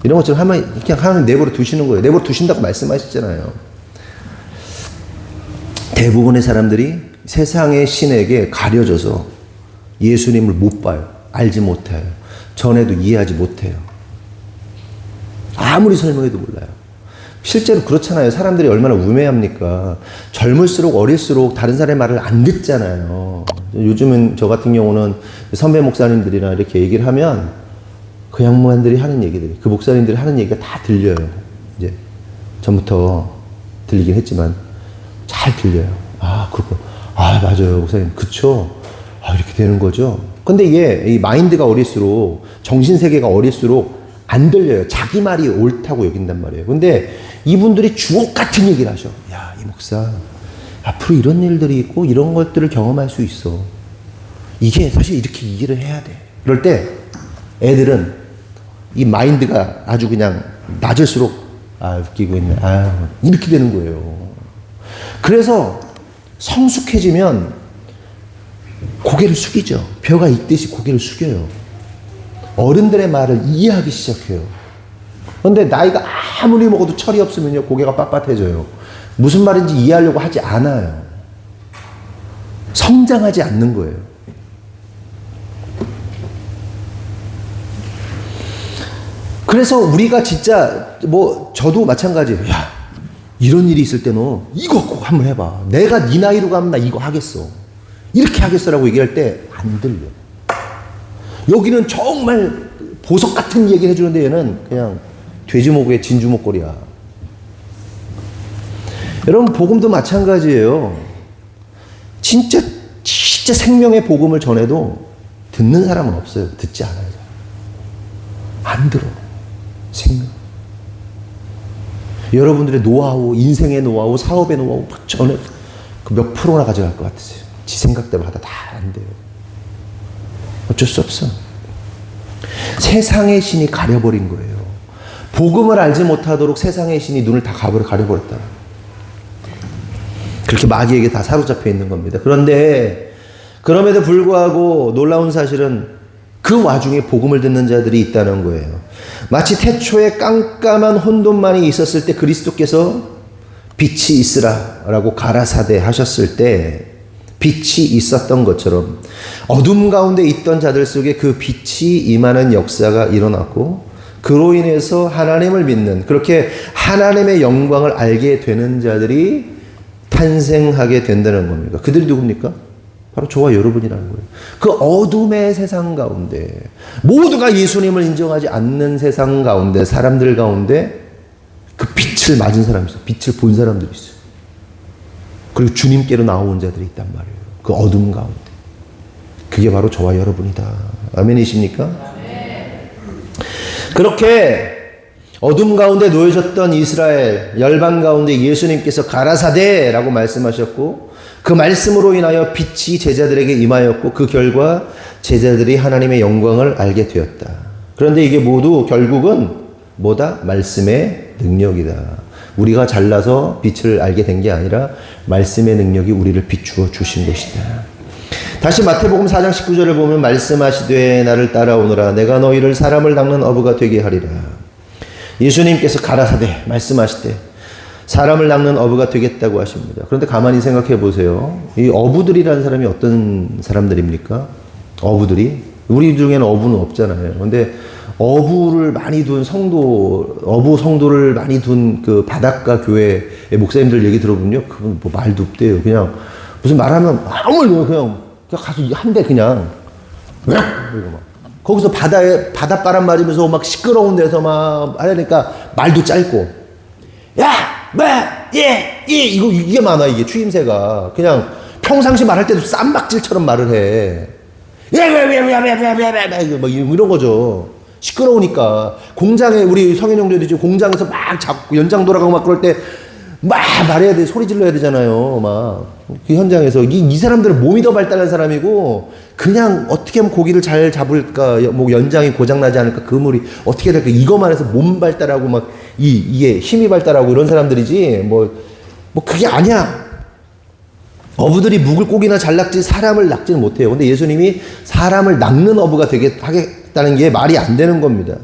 이런 것처럼 하면 그냥 하나님 내버려 두시는 거예요. 내버려 두신다고 말씀하셨잖아요. 대부분의 사람들이 세상의 신에게 가려져서 예수님을 못 봐요. 알지 못해요. 전에도 이해하지 못해요. 아무리 설명해도 몰라요. 실제로 그렇잖아요. 사람들이 얼마나 우매합니까? 젊을수록 어릴수록 다른 사람의 말을 안 듣잖아요. 요즘은 저 같은 경우는 선배 목사님들이나 이렇게 얘기를 하면 그 양반들이 하는 얘기들이, 그 목사님들이 하는 얘기가 다 들려요. 이제 전부터 들리긴 했지만 잘 들려요. 아, 그렇군. 아, 맞아요. 목사님. 그쵸? 아, 이렇게 되는 거죠. 근데 이게 이 마인드가 어릴수록, 정신세계가 어릴수록 안 들려요. 자기 말이 옳다고 여긴단 말이에요. 근데 이분들이 주옥 같은 얘기를 하셔. 야, 이 목사, 앞으로 이런 일들이 있고 이런 것들을 경험할 수 있어. 이게 사실 이렇게 이해를 해야 돼. 그럴 때 애들은 이 마인드가 아주 그냥 낮을수록 아, 웃기고 있네. 아, 이렇게 되는 거예요. 그래서 성숙해지면 고개를 숙이죠. 벼가 익듯이 고개를 숙여요. 어른들의 말을 이해하기 시작해요. 그런데 나이가 아무리 먹어도 철이 없으면요, 고개가 빳빳해져요. 무슨 말인지 이해하려고 하지 않아요. 성장하지 않는 거예요. 그래서 우리가 진짜 저도 마찬가지예요. 야, 이런 일이 있을 때는 이거 꼭 한번 해봐. 내가 네 나이로 가면 나 이거 하겠어. 이렇게 하겠어라고 얘기할 때 안 들려. 여기는 정말 보석 같은 얘기를 해주는데 얘는 그냥 돼지목에 진주 목걸이야. 여러분, 복음도 마찬가지예요. 진짜 생명의 복음을 전해도 듣는 사람은 없어요. 듣지 않아요. 안 들어. 생명. 여러분들의 노하우, 인생의 노하우, 사업의 노하우 막 전해 몇 프로나 가져갈 것 같으세요? 지 생각대로 하다 다 안 돼요. 어쩔 수 없어. 세상의 신이 가려버린 거예요. 복음을 알지 못하도록 세상의 신이 눈을 다 가려버렸다. 그렇게 마귀에게 다 사로잡혀 있는 겁니다. 그런데 그럼에도 불구하고 놀라운 사실은 그 와중에 복음을 듣는 자들이 있다는 거예요. 마치 태초에 깜깜한 혼돈만이 있었을 때 그리스도께서 빛이 있으라 라고 가라사대 하셨을 때 빛이 있었던 것처럼 어둠 가운데 있던 자들 속에 그 빛이 임하는 역사가 일어났고, 그로 인해서 하나님을 믿는, 그렇게 하나님의 영광을 알게 되는 자들이 탄생하게 된다는 겁니다. 그들이 누굽니까? 바로 저와 여러분이라는 거예요. 그 어둠의 세상 가운데, 모두가 예수님을 인정하지 않는 세상 가운데, 사람들 가운데 그 빛을 맞은 사람이 있어요. 빛을 본 사람들이 있어요. 그리고 주님께로 나온 자들이 있단 말이에요. 그 어둠 가운데. 그게 바로 저와 여러분이다. 아멘이십니까? 아멘. 그렇게 어둠 가운데 놓여졌던 이스라엘, 열방 가운데 예수님께서 가라사대라고 말씀하셨고, 그 말씀으로 인하여 빛이 제자들에게 임하였고, 그 결과 제자들이 하나님의 영광을 알게 되었다. 그런데 이게 모두 결국은 뭐다? 말씀의 능력이다. 우리가 잘나서 빛을 알게 된 게 아니라 말씀의 능력이 우리를 비추어 주신 것이다. 다시 마태복음 4장 19절을 보면 말씀하시되 나를 따라오너라 내가 너희를 사람을 닦는 어부가 되게 하리라. 예수님께서 가라사대 말씀하시되 사람을 낚는 어부가 되겠다고 하십니다. 그런데 가만히 생각해 보세요. 이 어부들이라는 사람이 어떤 사람들입니까? 어부들이? 우리 중에는 어부는 없잖아요. 그런데 어부를 많이 둔 어부 성도를 많이 둔 그 바닷가 교회의 목사님들 얘기 들어보면요. 그분 뭐 말도 없대요. 그냥 무슨 말하면 아무 말 그냥 가서 한 대 그냥 그리고 막 거기서 바닷바람 맞으면서 막 시끄러운 데서 막 하니까 말도 짧고 야, 뭐, 예, 이게 많아, 이게 추임새가. 그냥 평상시 말할 때도 쌈박질처럼 말을 해. 막 이런 거죠. 시끄러우니까. 공장에, 우리 성현 형제도 이제 공장에서 막 잡고 연장 돌아가고 막 그럴 때 막 말해야 돼. 소리 질러야 되잖아요. 막. 그 현장에서. 이 사람들은 몸이 더 발달한 사람이고, 그냥 어떻게 하면 고기를 잘 잡을까, 뭐 연장이 고장나지 않을까, 그물이 어떻게 될까, 이거만 해서 몸 발달하고 막, 이게 힘이 발달하고 이런 사람들이지, 뭐 그게 아니야. 어부들이 묵을 고기나 잘 낚지 사람을 낚지는 못해요. 근데 예수님이 사람을 낚는 어부가 되게 하겠다는 게 말이 안 되는 겁니다.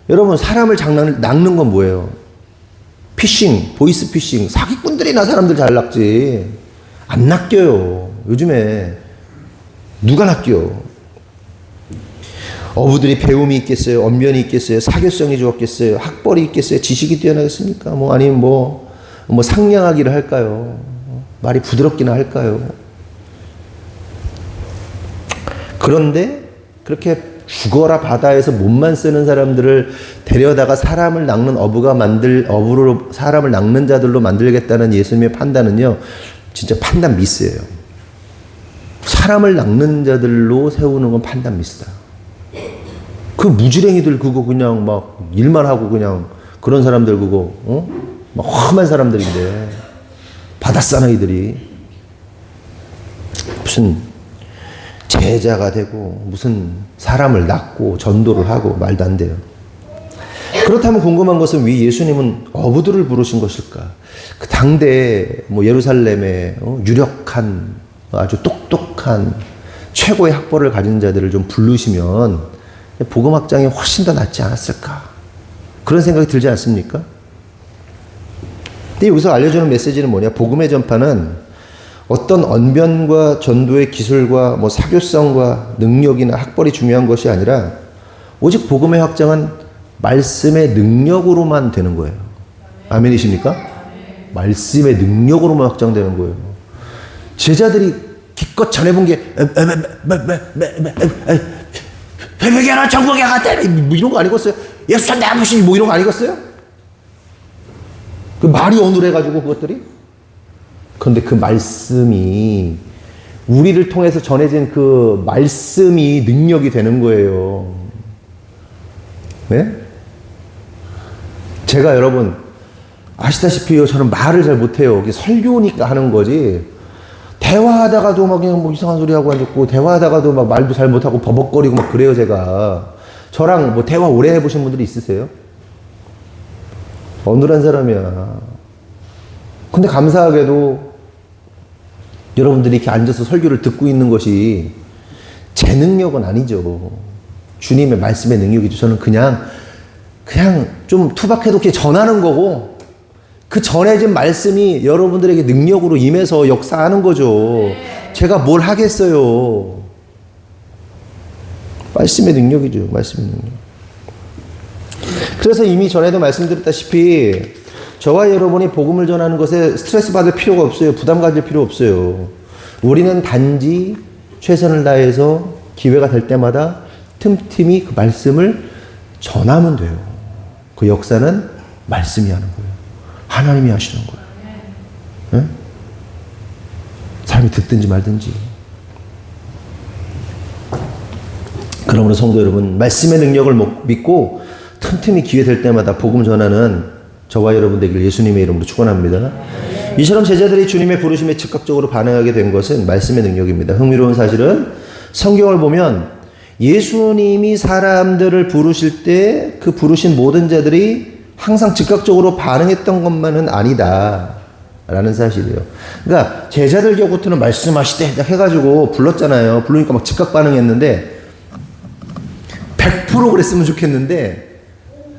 여러분, 사람을 낚는 건 뭐예요? 피싱, 보이스 피싱. 사기꾼들이나 사람들 잘 낚지. 안 낚여요. 요즘에 누가 낚여? 어부들이 배움이 있겠어요? 언변이 있겠어요? 사교성이 좋았겠어요? 학벌이 있겠어요? 지식이 뛰어나겠습니까? 아니면 상냥하기를 할까요? 말이 부드럽기나 할까요? 그런데 그렇게 죽어라 바다에서 몸만 쓰는 사람들을 데려다가 사람을 낚는 어부로 사람을 낚는 자들로 만들겠다는 예수님의 판단은요, 진짜 판단 미스예요. 사람을 낚는 자들로 세우는 건 판단 미스다. 그 무지랭이들 그거 그냥 막 일만 하고 그냥 그런 사람들 그거 막 험한 사람들인데 바다사나이들이 무슨 제자가 되고 무슨 사람을 낚고 전도를 하고 말도 안 돼요. 그렇다면 궁금한 것은 왜 예수님은 어부들을 부르신 것일까? 그 당대 예루살렘의 유력한 아주 똑똑한 최고의 학벌을 가진 자들을 좀 부르시면 복음 확장이 훨씬 더 낫지 않았을까? 그런 생각이 들지 않습니까? 근데 여기서 알려주는 메시지는 뭐냐? 복음의 전파는 어떤 언변과 전도의 기술과 사교성과 능력이나 학벌이 중요한 것이 아니라 오직 복음의 확장은 말씀의 능력으로만 되는 거예요. 아멘이십니까? 말씀의 능력으로만 확장되는 거예요. 제자들이 기껏 전해본 게 회개하라 천국에 갔다 이런 거 아니겠어요? 예수 내 아버지 이런 거 아니겠어요? 그 말이 어눌해가지고 그것들이. 그런데 그 말씀이 우리를 통해서 전해진 그 말씀이 능력이 되는 거예요. 네? 제가 여러분 아시다시피 저는 말을 잘 못해요. 설교니까 하는 거지. 대화하다가도 막 그냥 이상한 소리 하고 앉았고, 대화하다가도 막 말도 잘 못하고 버벅거리고 막 그래요, 제가. 저랑 대화 오래 해보신 분들이 있으세요? 어눌한 사람이야. 근데 감사하게도 여러분들이 이렇게 앉아서 설교를 듣고 있는 것이 제 능력은 아니죠. 주님의 말씀의 능력이죠. 저는 그냥 좀 투박해도 이렇게 전하는 거고, 그 전해진 말씀이 여러분들에게 능력으로 임해서 역사하는 거죠. 제가 뭘 하겠어요. 말씀의 능력이죠. 말씀의 능력. 그래서 이미 전에도 말씀드렸다시피 저와 여러분이 복음을 전하는 것에 스트레스 받을 필요가 없어요. 부담 가질 필요 없어요. 우리는 단지 최선을 다해서 기회가 될 때마다 틈틈이 그 말씀을 전하면 돼요. 그 역사는 말씀이 하는 거예요. 하나님이 하시는 거예요. 네? 사람이 듣든지 말든지. 그러므로 성도 여러분, 말씀의 능력을 믿고 틈틈이 기회 될 때마다 복음 전하는 저와 여러분 되길 예수님의 이름으로 축원합니다. 이처럼 제자들이 주님의 부르심에 즉각적으로 반응하게 된 것은 말씀의 능력입니다. 흥미로운 사실은 성경을 보면 예수님이 사람들을 부르실 때 그 부르신 모든 자들이 항상 즉각적으로 반응했던 것만은 아니다 라는 사실이에요. 그러니까 제자들 곁으로는 말씀하시되 해가지고 불렀잖아요. 부르니까 막 즉각 반응했는데 100% 그랬으면 좋겠는데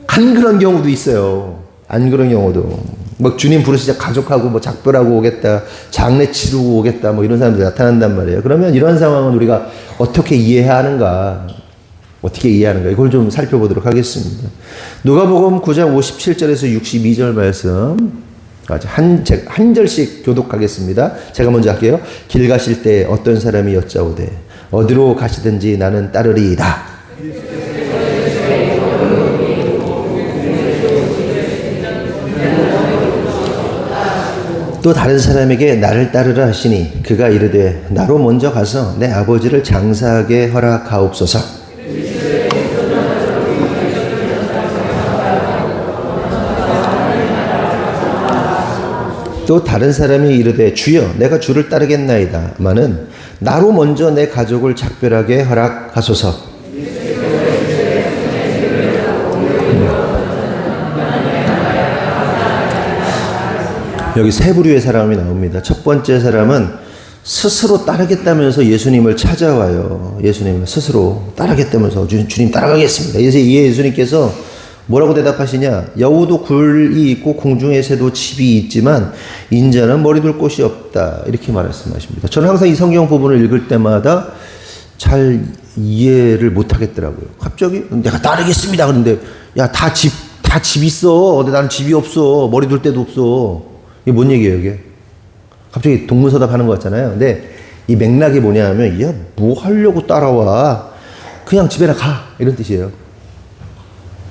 안 그런 경우도 있어요. 안 그런 경우도. 막 주님 부르시자 가족하고 작별하고 오겠다, 장례 치르고 오겠다, 이런 사람들이 나타난단 말이에요. 그러면 이런 상황은 우리가 어떻게 이해하는가? 이걸 좀 살펴보도록 하겠습니다. 누가복음 9장 57절에서 62절 말씀 한 절씩 교독하겠습니다. 제가 먼저 할게요. 길 가실 때 어떤 사람이 여짜오되 어디로 가시든지 나는 따르리이다. 또 다른 사람에게 나를 따르라 하시니 그가 이르되 나로 먼저 가서 내 아버지를 장사하게 허락하옵소서. 또 다른 사람이 이르되 주여 내가 주를 따르겠나이다 마는 나로 먼저 내 가족을 작별하게 허락하소서. 여기 세 부류의 사람이 나옵니다. 첫 번째 사람은 스스로 따르겠다면서 예수님을 찾아와요. 예수님을 스스로 따르겠다면서 주님 따라가겠습니다. 그래서 예수님께서 뭐라고 대답하시냐? 여우도 굴이 있고 공중의 새도 집이 있지만 인자는 머리 둘 곳이 없다. 이렇게 말씀하십니다. 저는 항상 이 성경 부분을 읽을 때마다 잘 이해를 못 하겠더라고요. 갑자기 내가 따르겠습니다. 그런데 야, 다 집 있어. 근데 나는 집이 없어. 머리 둘 데도 없어. 이게 뭔 얘기예요, 이게? 갑자기 동문서답 하는 것 같잖아요. 근데 이 맥락이 뭐냐 하면, 야, 뭐 하려고 따라와? 그냥 집에나 가. 이런 뜻이에요.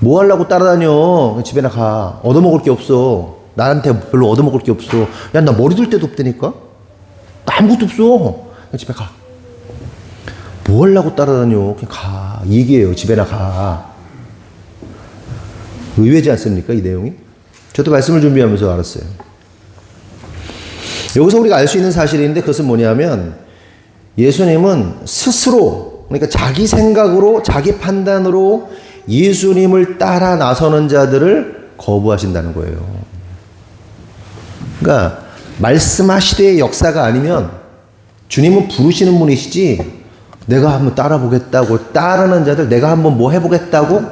뭐 하려고 따라다녀? 집에나 가. 얻어먹을 게 없어. 나한테 별로 얻어먹을 게 없어. 야, 나 머리 둘 데도 없다니까? 나 아무것도 없어. 그냥 집에 가. 뭐 하려고 따라다녀? 그냥 가. 이 얘기예요. 집에나 가. 의외지 않습니까? 이 내용이? 저도 말씀을 준비하면서 알았어요. 여기서 우리가 알 수 있는 사실인데 그것은 뭐냐면 예수님은 스스로, 그러니까 자기 생각으로, 자기 판단으로 예수님을 따라 나서는 자들을 거부하신다는 거예요. 그러니까 말씀하시되 역사가 아니면 주님은 부르시는 분이시지 내가 한번 따라보겠다고 따르는 자들, 내가 한번 뭐 해보겠다고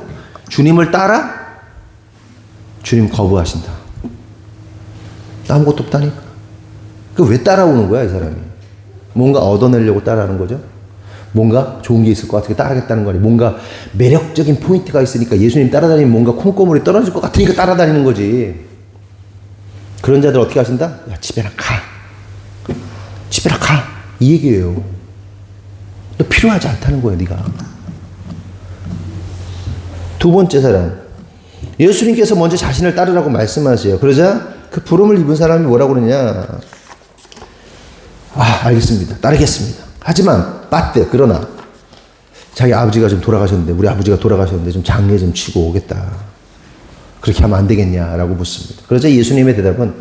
주님을 따라? 주님 거부하신다. 아무것도 없다니까. 그 왜 따라오는 거야, 이 사람이? 뭔가 얻어내려고 따라하는 거죠? 뭔가 좋은 게 있을 것 같으니까 따라하겠다는 거 아니에요. 뭔가 매력적인 포인트가 있으니까 예수님 따라다니면 뭔가 콩고물이 떨어질 것 같으니까 따라다니는 거지. 그런 자들 어떻게 하신다? 야, 집에나 가. 집에나 가. 이 얘기예요. 너 필요하지 않다는 거예요, 네가. 두 번째 사람. 예수님께서 먼저 자신을 따르라고 말씀하세요. 그러자 그 부름을 입은 사람이 뭐라고 그러냐? 알겠습니다. 따르겠습니다. 하지만 맞대. 그러나 자기 아버지가 좀 돌아가셨는데, 우리 아버지가 돌아가셨는데 좀 장례 좀 치고 오겠다. 그렇게 하면 안 되겠냐라고 묻습니다. 그러자 예수님의 대답은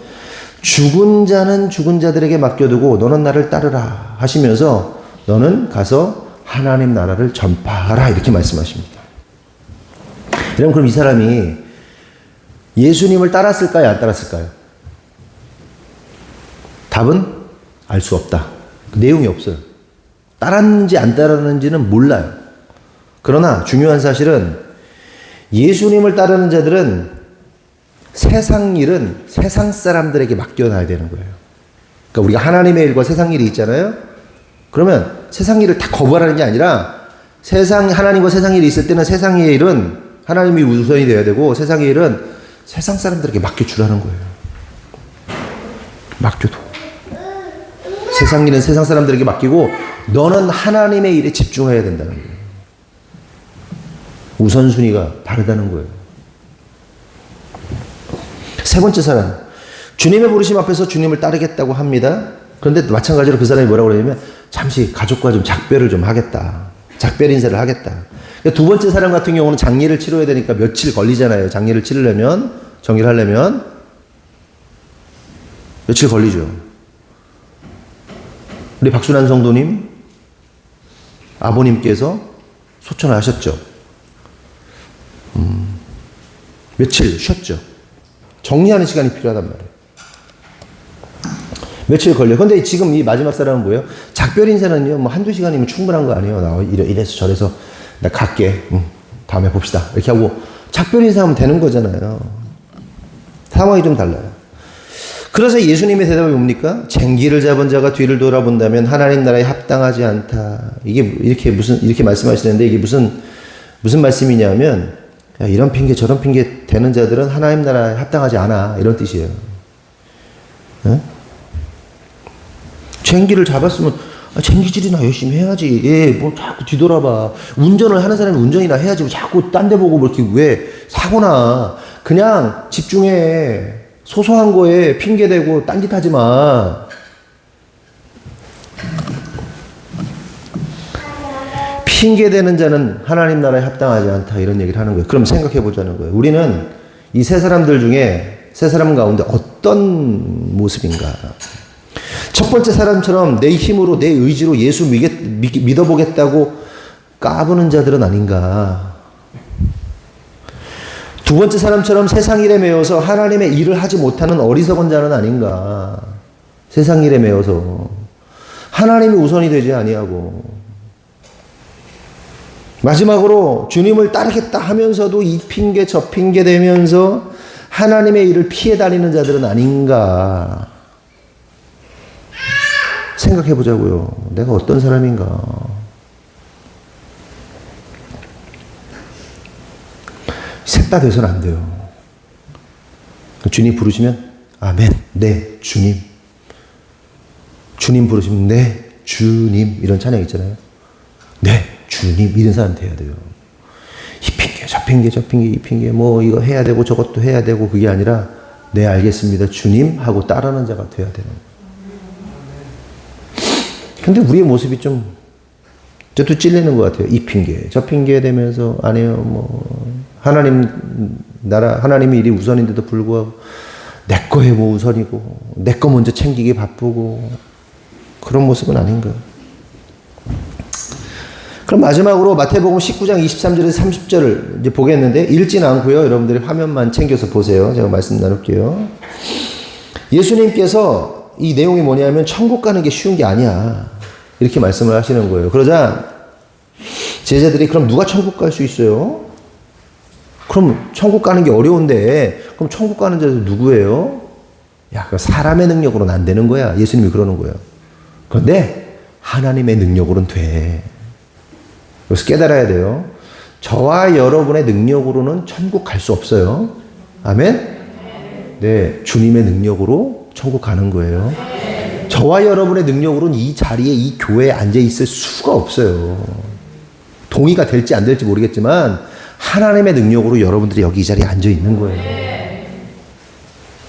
죽은 자는 죽은 자들에게 맡겨두고 너는 나를 따르라 하시면서 너는 가서 하나님 나라를 전파하라 이렇게 말씀하십니다. 여러분, 그럼 이 사람이 예수님을 따랐을까요? 안 따랐을까요? 답은 알 수 없다. 내용이 없어요. 따랐는지 안 따랐는지는 몰라요. 그러나 중요한 사실은 예수님을 따르는 자들은 세상 일은 세상 사람들에게 맡겨놔야 되는 거예요. 그러니까 우리가 하나님의 일과 세상 일이 있잖아요. 그러면 세상 일을 다 거부하라는 게 아니라 하나님과 세상 일이 있을 때는 세상의 일은 하나님이 우선이 되어야 되고 세상의 일은 세상 사람들에게 맡겨주라는 거예요. 맡겨둬. 세상 일은 세상 사람들에게 맡기고 너는 하나님의 일에 집중해야 된다는 거예요. 우선순위가 다르다는 거예요. 세 번째 사람. 주님의 부르심 앞에서 주님을 따르겠다고 합니다. 그런데 마찬가지로 그 사람이 뭐라고 그러냐면 잠시 가족과 좀 작별을 좀 하겠다. 작별 인사를 하겠다. 두 번째 사람 같은 경우는 장례를 치러야 되니까 며칠 걸리잖아요. 장례를 치르려면, 정리를 하려면 며칠 걸리죠. 우리 박순환 성도님 아버님께서 소천을 하셨죠. 며칠 쉬었죠. 정리하는 시간이 필요하단 말이에요. 며칠 걸려요. 근데 지금 이 마지막 사람은 뭐예요? 작별 인사는요, 뭐 한두 시간이면 충분한 거 아니에요. 나 이래서 저래서 나 갈게. 다음에 봅시다. 이렇게 하고 작별 인사하면 되는 거잖아요. 상황이 좀 달라요. 그래서 예수님의 대답이 뭡니까? 쟁기를 잡은 자가 뒤를 돌아본다면 하나님 나라에 합당하지 않다. 이게 이렇게 말씀하시는데 이게 무슨 말씀이냐면 야, 이런 핑계 저런 핑계 대는 자들은 하나님 나라에 합당하지 않아. 이런 뜻이에요. 네? 쟁기를 잡았으면 쟁기질이나 열심히 해야지. 예, 뭐 자꾸 뒤돌아봐. 운전을 하는 사람이 운전이나 해야지. 자꾸 딴 데 보고 뭐 이렇게 왜 사고나. 그냥 집중해. 소소한 거에 핑계대고 딴짓 하지 마. 핑계대는 자는 하나님 나라에 합당하지 않다. 이런 얘기를 하는 거예요. 그럼 생각해 보자는 거예요. 우리는 이 세 사람들 중에 세 사람 가운데 어떤 모습인가? 첫 번째 사람처럼 내 힘으로 내 의지로 예수 믿어보겠다고 까부는 자들은 아닌가? 두 번째 사람처럼 세상 일에 매여서 하나님의 일을 하지 못하는 어리석은 자는 아닌가? 세상 일에 매여서 하나님이 우선이 되지 아니하고 마지막으로 주님을 따르겠다 하면서도 이 핑계 저 핑계 대면서 하나님의 일을 피해 다니는 자들은 아닌가 생각해 보자고요. 내가 어떤 사람인가. 셋 다 돼서는 안 돼요. 주님 부르시면 아멘, 네 주님. 주님 부르시면 네 주님. 이런 찬양 있잖아요. 네 주님. 이런 사람 돼야 돼요. 이 핑계 저 핑계 저 핑계 이 핑계 뭐 이거 해야 되고 저것도 해야 되고 그게 아니라 네 알겠습니다 주님 하고 따르는 자가 돼야 되는 거예요. 근데 우리의 모습이 좀 저도 찔리는 것 같아요. 이 핑계 저 핑계 대면서 아니요 뭐 하나님 나라 하나님의 일이 우선인데도 불구하고 내 거에 뭐 우선이고 내 거 먼저 챙기기 바쁘고 그런 모습은 아닌가. 그럼 마지막으로 마태복음 19장 23절에서 30절을 이제 보겠는데 읽지는 않고요. 여러분들이 화면만 챙겨서 보세요. 제가 말씀 나눌게요. 예수님께서 이 내용이 뭐냐면 천국 가는 게 쉬운 게 아니야. 이렇게 말씀을 하시는 거예요. 그러자 제자들이 그럼 누가 천국 갈 수 있어요? 그럼 천국 가는 게 어려운데 그럼 천국 가는 자들 누구예요? 야, 사람의 능력으로는 안 되는 거야. 예수님이 그러는 거예요. 그런데 하나님의 능력으로는 돼. 그래서 깨달아야 돼요. 저와 여러분의 능력으로는 천국 갈 수 없어요. 아멘? 네, 주님의 능력으로 천국 가는 거예요. 저와 여러분의 능력으로는 이 자리에 이 교회에 앉아 있을 수가 없어요. 동의가 될지 안 될지 모르겠지만 하나님의 능력으로 여러분들이 여기 이 자리에 앉아 있는 거예요.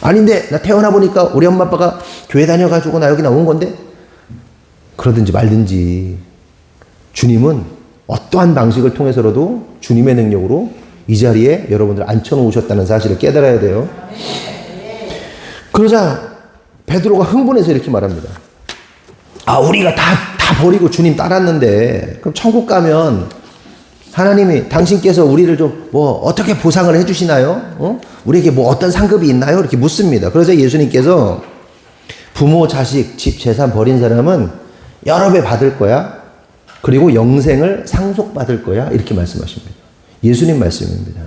아닌데 나 태어나 보니까 우리 엄마 아빠가 교회 다녀가지고 나 여기 나온 건데 그러든지 말든지 주님은 어떠한 방식을 통해서라도 주님의 능력으로 이 자리에 여러분들 앉혀놓으셨다는 사실을 깨달아야 돼요. 그러자 베드로가 흥분해서 이렇게 말합니다. 아, 우리가 다 버리고 주님 따랐는데 그럼 천국 가면 하나님이 당신께서 우리를 좀 뭐 어떻게 보상을 해주시나요? 어? 우리에게 뭐 어떤 상급이 있나요? 이렇게 묻습니다. 그러자 예수님께서 부모, 자식, 집, 재산 버린 사람은 여러 배 받을 거야. 그리고 영생을 상속받을 거야. 이렇게 말씀하십니다. 예수님 말씀입니다.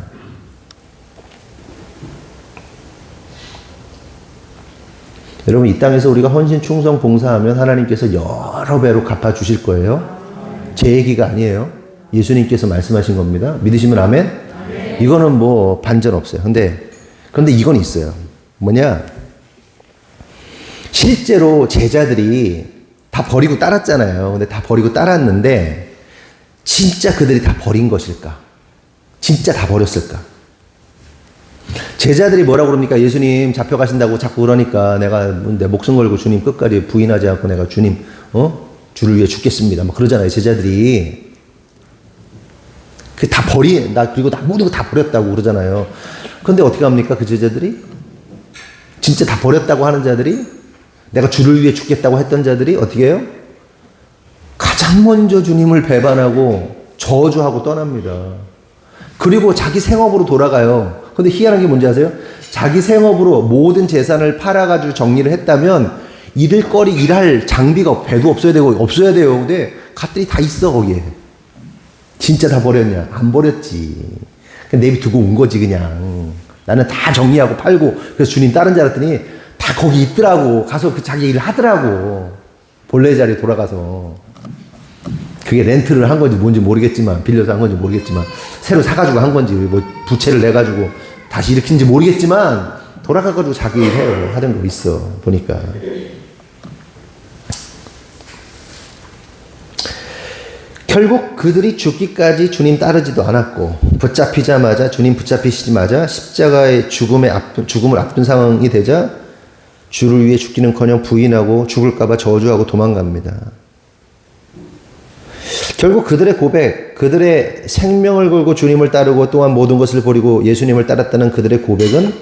여러분 이 땅에서 우리가 헌신, 충성, 봉사하면 하나님께서 여러 배로 갚아주실 거예요. 제 얘기가 아니에요. 예수님께서 말씀하신 겁니다. 믿으시면 아멘? 이거는 뭐 반전 없어요. 그런데 이건 있어요. 뭐냐? 실제로 제자들이 다 버리고 따랐잖아요. 근데 다 버리고 따랐는데 진짜 그들이 다 버린 것일까? 진짜 다 버렸을까? 제자들이 뭐라고 그럽니까? 예수님 잡혀가신다고 자꾸 그러니까 내가 내 목숨 걸고 주님 끝까지 부인하지 않고 내가 주님 주를 위해 죽겠습니다. 막 그러잖아요. 제자들이. 다 그리고 나 모두 다 버렸다고 그러잖아요. 그런데 어떻게 합니까? 그 제자들이? 진짜 다 버렸다고 하는 자들이? 내가 주를 위해 죽겠다고 했던 자들이 어떻게 해요? 가장 먼저 주님을 배반하고 저주하고 떠납니다. 그리고 자기 생업으로 돌아가요. 근데 희한한 게 뭔지 아세요? 자기 생업으로 모든 재산을 팔아가지고 정리를 했다면 일할 장비가 배도 없어야 돼요. 근데 갓들이 다 있어 거기에. 진짜 다 버렸냐? 안 버렸지. 그냥 내비두고 온 거지 그냥. 나는 다 정리하고 팔고 그래서 주님 다른 줄 알았더니 다 거기 있더라고. 가서 그 자기 일 하더라고. 본래 자리에 돌아가서. 그게 렌트를 한 건지 뭔지 모르겠지만 빌려서 한 건지 모르겠지만 새로 사가지고 한 건지 뭐 부채를 내가지고 다시 일으킨지 모르겠지만 돌아가가지고 자기 일 해요. 하던 거 있어 보니까. 결국 그들이 죽기까지 주님 따르지도 않았고 주님 붙잡히시자마자 십자가의 죽음을 앞둔 상황이 되자 주를 위해 죽기는커녕 부인하고 죽을까봐 저주하고 도망갑니다. 결국 그들의 고백, 그들의 생명을 걸고 주님을 따르고 또한 모든 것을 버리고 예수님을 따랐다는 그들의 고백은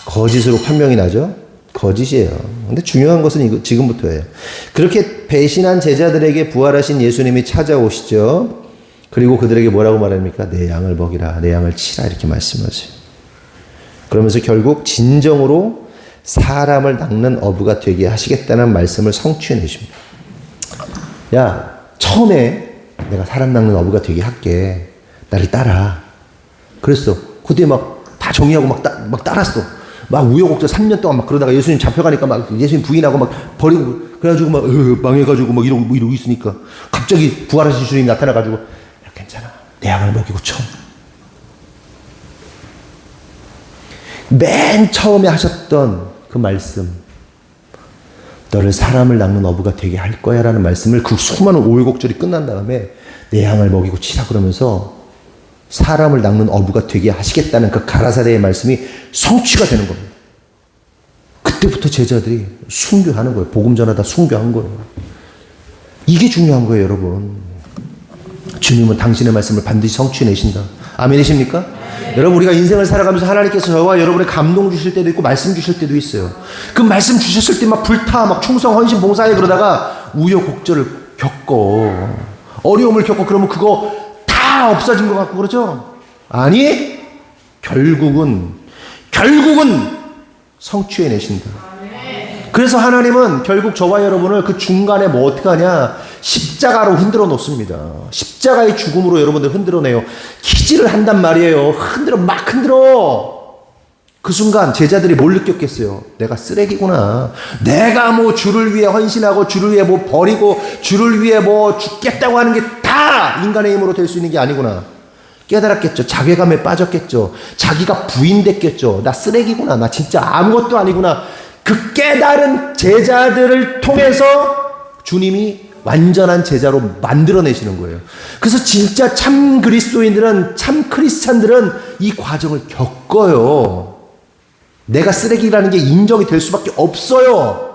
거짓으로 판명이 나죠. 거짓이에요. 근데 중요한 것은 지금부터예요. 그렇게 배신한 제자들에게 부활하신 예수님이 찾아오시죠. 그리고 그들에게 뭐라고 말합니까? 내 양을 먹이라, 내 양을 치라 이렇게 말씀하세요. 그러면서 결국 진정으로 사람을 낚는 어부가 되게 하시겠다는 말씀을 성취해 내십니다. 야, 처음에 내가 사람 낚는 어부가 되게 할게. 나를 따라. 그랬어. 그때 막 다 정리하고 막 따랐어. 막 우여곡절 3년 동안 막 그러다가 예수님 잡혀가니까 막 예수님 부인하고 막 버리고 그래가지고 막 망해가지고 막 이러고 있으니까 갑자기 부활하신 주님이 나타나가지고 야, 괜찮아. 내 양을 먹이고 쳐. 맨 처음에 하셨던 그 말씀, 너를 사람을 낚는 어부가 되게 할 거야 라는 말씀을 그 수많은 우여곡절이 끝난 다음에 내 양을 먹이고 치라 그러면서 사람을 낚는 어부가 되게 하시겠다는 그 가라사대의 말씀이 성취가 되는 겁니다. 그때부터 제자들이 순교하는 거예요. 복음 전하다 순교한 거예요. 이게 중요한 거예요, 여러분. 주님은 당신의 말씀을 반드시 성취해내신다. 아멘이십니까? 여러분, 우리가 인생을 살아가면서 하나님께서 저와 여러분의 감동 주실 때도 있고 말씀 주실 때도 있어요. 그 말씀 주셨을 때 막 불타, 막 충성, 헌신, 봉사해 그러다가 우여곡절을 겪고 어려움을 겪고 그러면 그거 다 없어진 것 같고 그러죠? 아니, 결국은 성취해내신다. 그래서 하나님은 결국 저와 여러분을 그 중간에 뭐 어떻게 하냐, 십자가로 흔들어 놓습니다. 십자가의 죽음으로 여러분들 흔들어내요. 기질을 한단 말이에요. 막 흔들어. 그 순간 제자들이 뭘 느꼈겠어요? 내가 쓰레기구나. 내가 뭐 주를 위해 헌신하고 주를 위해 뭐 버리고 주를 위해 뭐 죽겠다고 하는 게 다 인간의 힘으로 될 수 있는 게 아니구나. 깨달았겠죠. 자괴감에 빠졌겠죠. 자기가 부인됐겠죠. 나 쓰레기구나. 나 진짜 아무것도 아니구나. 그 깨달은 제자들을 통해서 주님이 완전한 제자로 만들어내시는 거예요. 그래서 진짜 참 그리스도인들은, 참 크리스찬들은 이 과정을 겪어요. 내가 쓰레기라는 게 인정이 될 수밖에 없어요.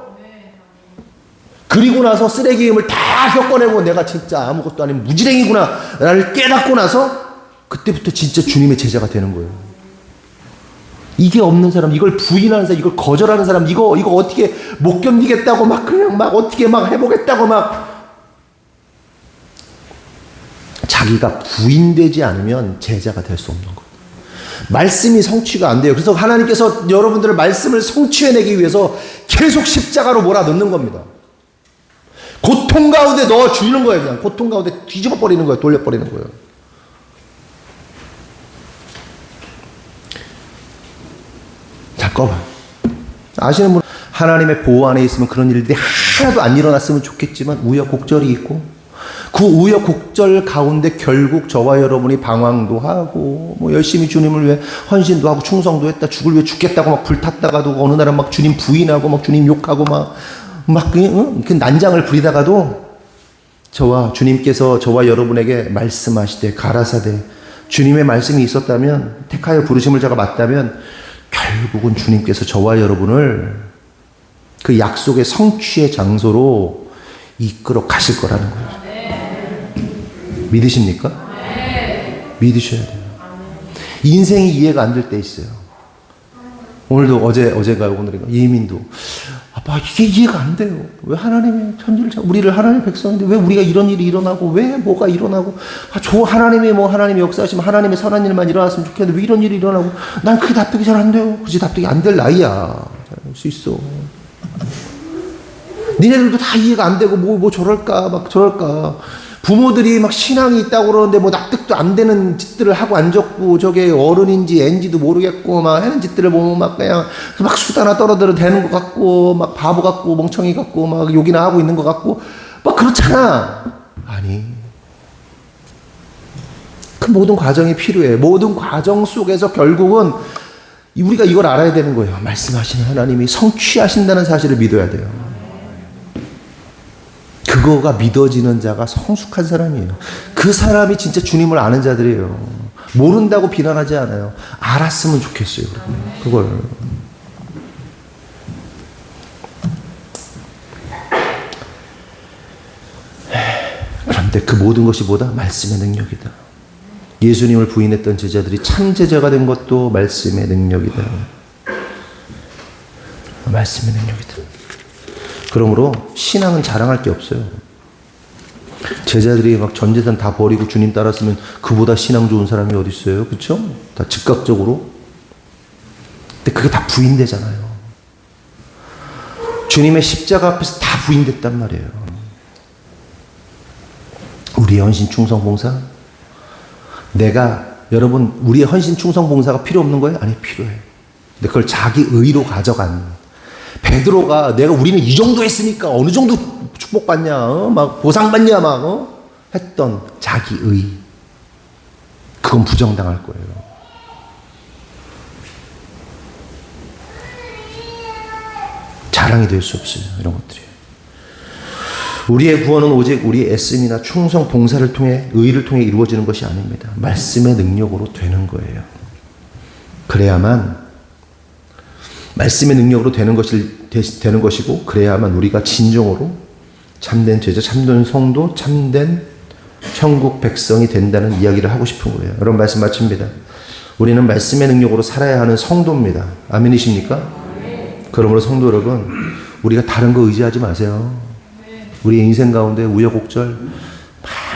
그리고 나서 쓰레기임을 다 겪어내고 내가 진짜 아무것도 아닌 무지랭이구나 나를 깨닫고 나서 그때부터 진짜 주님의 제자가 되는 거예요. 이게 없는 사람, 이걸 부인하는 사람, 이걸 거절하는 사람, 이거 어떻게 못 견디겠다고 막 그냥 막 어떻게 막 해보겠다고 막 자기가 부인되지 않으면 제자가 될 수 없는 거예요. 말씀이 성취가 안 돼요. 그래서 하나님께서 여러분들의 말씀을 성취해내기 위해서 계속 십자가로 몰아넣는 겁니다. 고통 가운데 넣어주는 거예요. 그냥 고통 가운데 뒤집어버리는 거예요. 돌려버리는 거예요. 자, 꺼봐. 아시는 분, 하나님의 보호 안에 있으면 그런 일들이 하나도 안 일어났으면 좋겠지만 우여곡절이 있고 그 우여곡절 가운데 결국 저와 여러분이 방황도 하고 뭐 열심히 주님을 위해 헌신도 하고 충성도 했다, 죽을 위해 죽겠다고 막 불탔다가도 어느 날은 막 주님 부인하고 막 주님 욕하고 막 그 난장을 부리다가도 주님께서 저와 여러분에게 말씀하시되 가라사대 주님의 말씀이 있었다면, 택하여 부르심을 자가 맞다면 결국은 주님께서 저와 여러분을 그 약속의 성취의 장소로 이끌어 가실 거라는 거예요. 믿으십니까? 믿으셔야 돼요. 인생이 이해가 안 될 때 있어요. 오늘도 어제가 오늘인가 예민도 아빠 이게 이해가 안 돼요. 왜 하나님이 우리를 하나님의 백성인데 왜 우리가 이런 일이 일어나고 왜 뭐가 일어나고 하나님이 역사하시면 하나님의 선한 일만 일어났으면 좋겠는데 왜 이런 일이 일어나고 난 그게 납득이 잘 안 돼요. 그치, 납득이 안 될 나이야. 할 수 있어. 니네들도 다 이해가 안 되고 뭐 저럴까 부모들이 막 신앙이 있다고 그러는데 뭐 납득도 안 되는 짓들을 하고 앉았고 저게 어른인지 앤지도 모르겠고 막 하는 짓들을 보면 막 그냥 막 수다나 떨어들어 대는 것 같고 막 바보 같고 멍청이 같고 막 욕이나 하고 있는 것 같고 막 그렇잖아. 아니, 그 모든 과정이 필요해. 모든 과정 속에서 결국은 우리가 이걸 알아야 되는 거예요. 말씀하시는 하나님이 성취하신다는 사실을 믿어야 돼요. 그거가 믿어지는 자가 성숙한 사람이에요. 그 사람이 진짜 주님을 아는 자들이에요. 모른다고 비난하지 않아요. 알았으면 좋겠어요. 그걸. 그런데 그 모든 것이 뭐다? 말씀의 능력이다. 예수님을 부인했던 제자들이 참 제자가 된 것도 말씀의 능력이다. 말씀의 능력이다. 그러므로 신앙은 자랑할 게 없어요. 제자들이 막 전 재산 다 버리고 주님 따랐으면 그보다 신앙 좋은 사람이 어디 있어요? 그렇죠? 다 즉각적으로. 근데 그게 다 부인되잖아요. 주님의 십자가 앞에서 다 부인됐단 말이에요. 우리의 헌신 충성 봉사? 여러분, 우리의 헌신 충성 봉사가 필요 없는 거예요? 아니, 필요해. 근데 그걸 자기 의로 가져간. 베드로가 우리는 이 정도 했으니까 어느 정도 축복받냐, 막 보상받냐, 막, 했던 자기 의. 그건 부정당할 거예요. 자랑이 될 수 없어요. 이런 것들이. 우리의 구원은 오직 우리의 애씀이나 충성 봉사를 통해 의를 통해 이루어지는 것이 아닙니다. 말씀의 능력으로 되는 거예요. 그래야만 말씀의 능력으로 되는 것이고 그래야만 우리가 진정으로 참된 제자, 참된 성도, 참된 천국 백성이 된다는 이야기를 하고 싶은 거예요. 여러분 말씀 마칩니다. 우리는 말씀의 능력으로 살아야 하는 성도입니다. 아멘이십니까? 그러므로 성도 여러분, 우리가 다른 거 의지하지 마세요. 우리 인생 가운데 우여곡절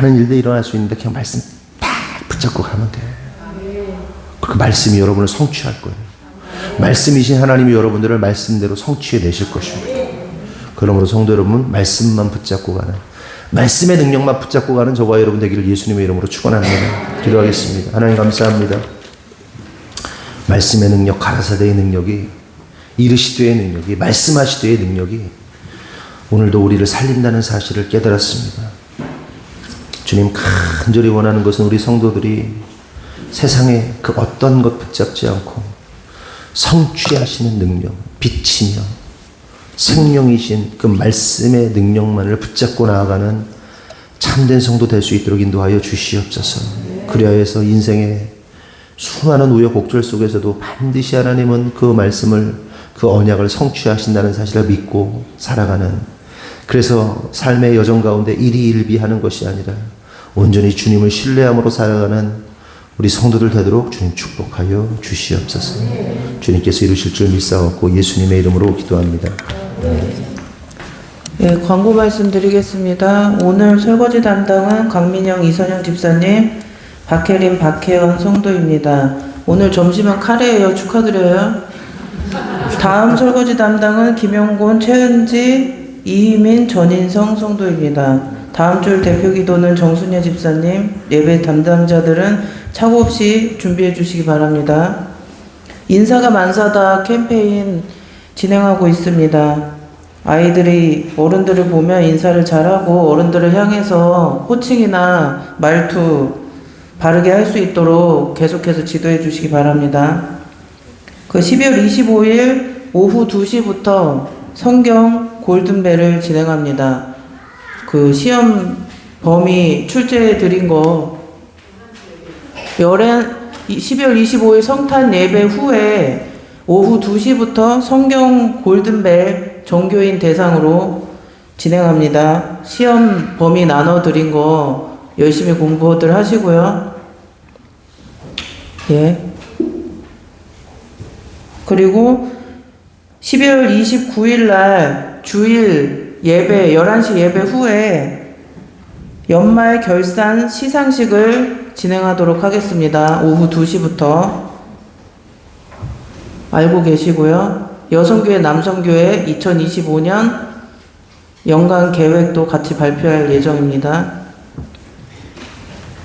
많은 일들이 일어날 수 있는데 그냥 말씀 딱 붙잡고 가면 돼. 그 말씀이 여러분을 성취할 거예요. 말씀이신 하나님이 여러분들을 말씀대로 성취해 내실 것입니다. 그러므로 성도 여러분, 말씀만 붙잡고 가는, 말씀의 능력만 붙잡고 가는 저와 여러분 되기를 예수님의 이름으로 축원합니다. 기도하겠습니다. 하나님 감사합니다. 말씀의 능력, 가라사대의 능력이, 이르시되의 능력이, 말씀하시되의 능력이 오늘도 우리를 살린다는 사실을 깨달았습니다. 주님, 간절히 원하는 것은 우리 성도들이 세상에 그 어떤 것 붙잡지 않고 성취하시는 능력, 빛이며 생명이신 그 말씀의 능력만을 붙잡고 나아가는 참된 성도 될 수 있도록 인도하여 주시옵소서. 그리하여서 인생의 수많은 우여곡절 속에서도 반드시 하나님은 그 말씀을, 그 언약을 성취하신다는 사실을 믿고 살아가는, 그래서 삶의 여정 가운데 일희일비하는 것이 아니라 온전히 주님을 신뢰함으로 살아가는 우리 성도들 되도록 주님 축복하여 주시옵소서. 주님께서 이루실 줄 믿사옵고 예수님의 이름으로 기도합니다. 네, 광고 말씀드리겠습니다. 오늘 설거지 담당은 강민영, 이선영 집사님, 박혜림, 박혜원 성도입니다. 오늘 점심은 카레예요. 축하드려요. 다음 설거지 담당은 김영곤, 최은지, 이희민, 전인성 성도입니다. 다음 주 대표 기도는 정순예 집사님, 예배 담당자들은 착오 없이 준비해 주시기 바랍니다. 인사가 만사다 캠페인 진행하고 있습니다. 아이들이 어른들을 보면 인사를 잘하고 어른들을 향해서 호칭이나 말투 바르게 할 수 있도록 계속해서 지도해 주시기 바랍니다. 12월 25일 오후 2시부터 성경 골든벨을 진행합니다. 시험 범위 출제해 드린 거 12월 25일 성탄 예배 후에 오후 2시부터 성경 골든벨 종교인 대상으로 진행합니다. 시험 범위 나눠 드린 거 열심히 공부들 하시고요. 예. 그리고 12월 29일 날 주일 예배 11시 예배 후에 연말 결산 시상식을 진행하도록 하겠습니다. 오후 2시부터 알고 계시고요. 여성교회 남성교회 2025년 연간 계획도 같이 발표할 예정입니다.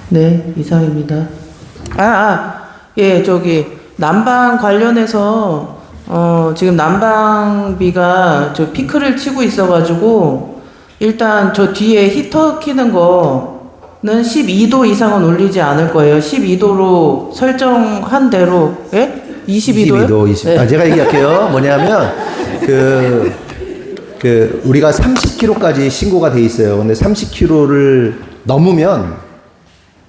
네, 이상입니다. 예, 난방 관련해서 지금 난방비가 피크를 치고 있어가지고 일단 저 뒤에 히터 키는 거는 12도 이상은 올리지 않을 거예요. 12도로 설정한 대로. 예? 22도요? 22도, 20. 네. 제가 얘기할게요. 뭐냐면 우리가 30km까지 신고가 돼 있어요. 근데 30km를 넘으면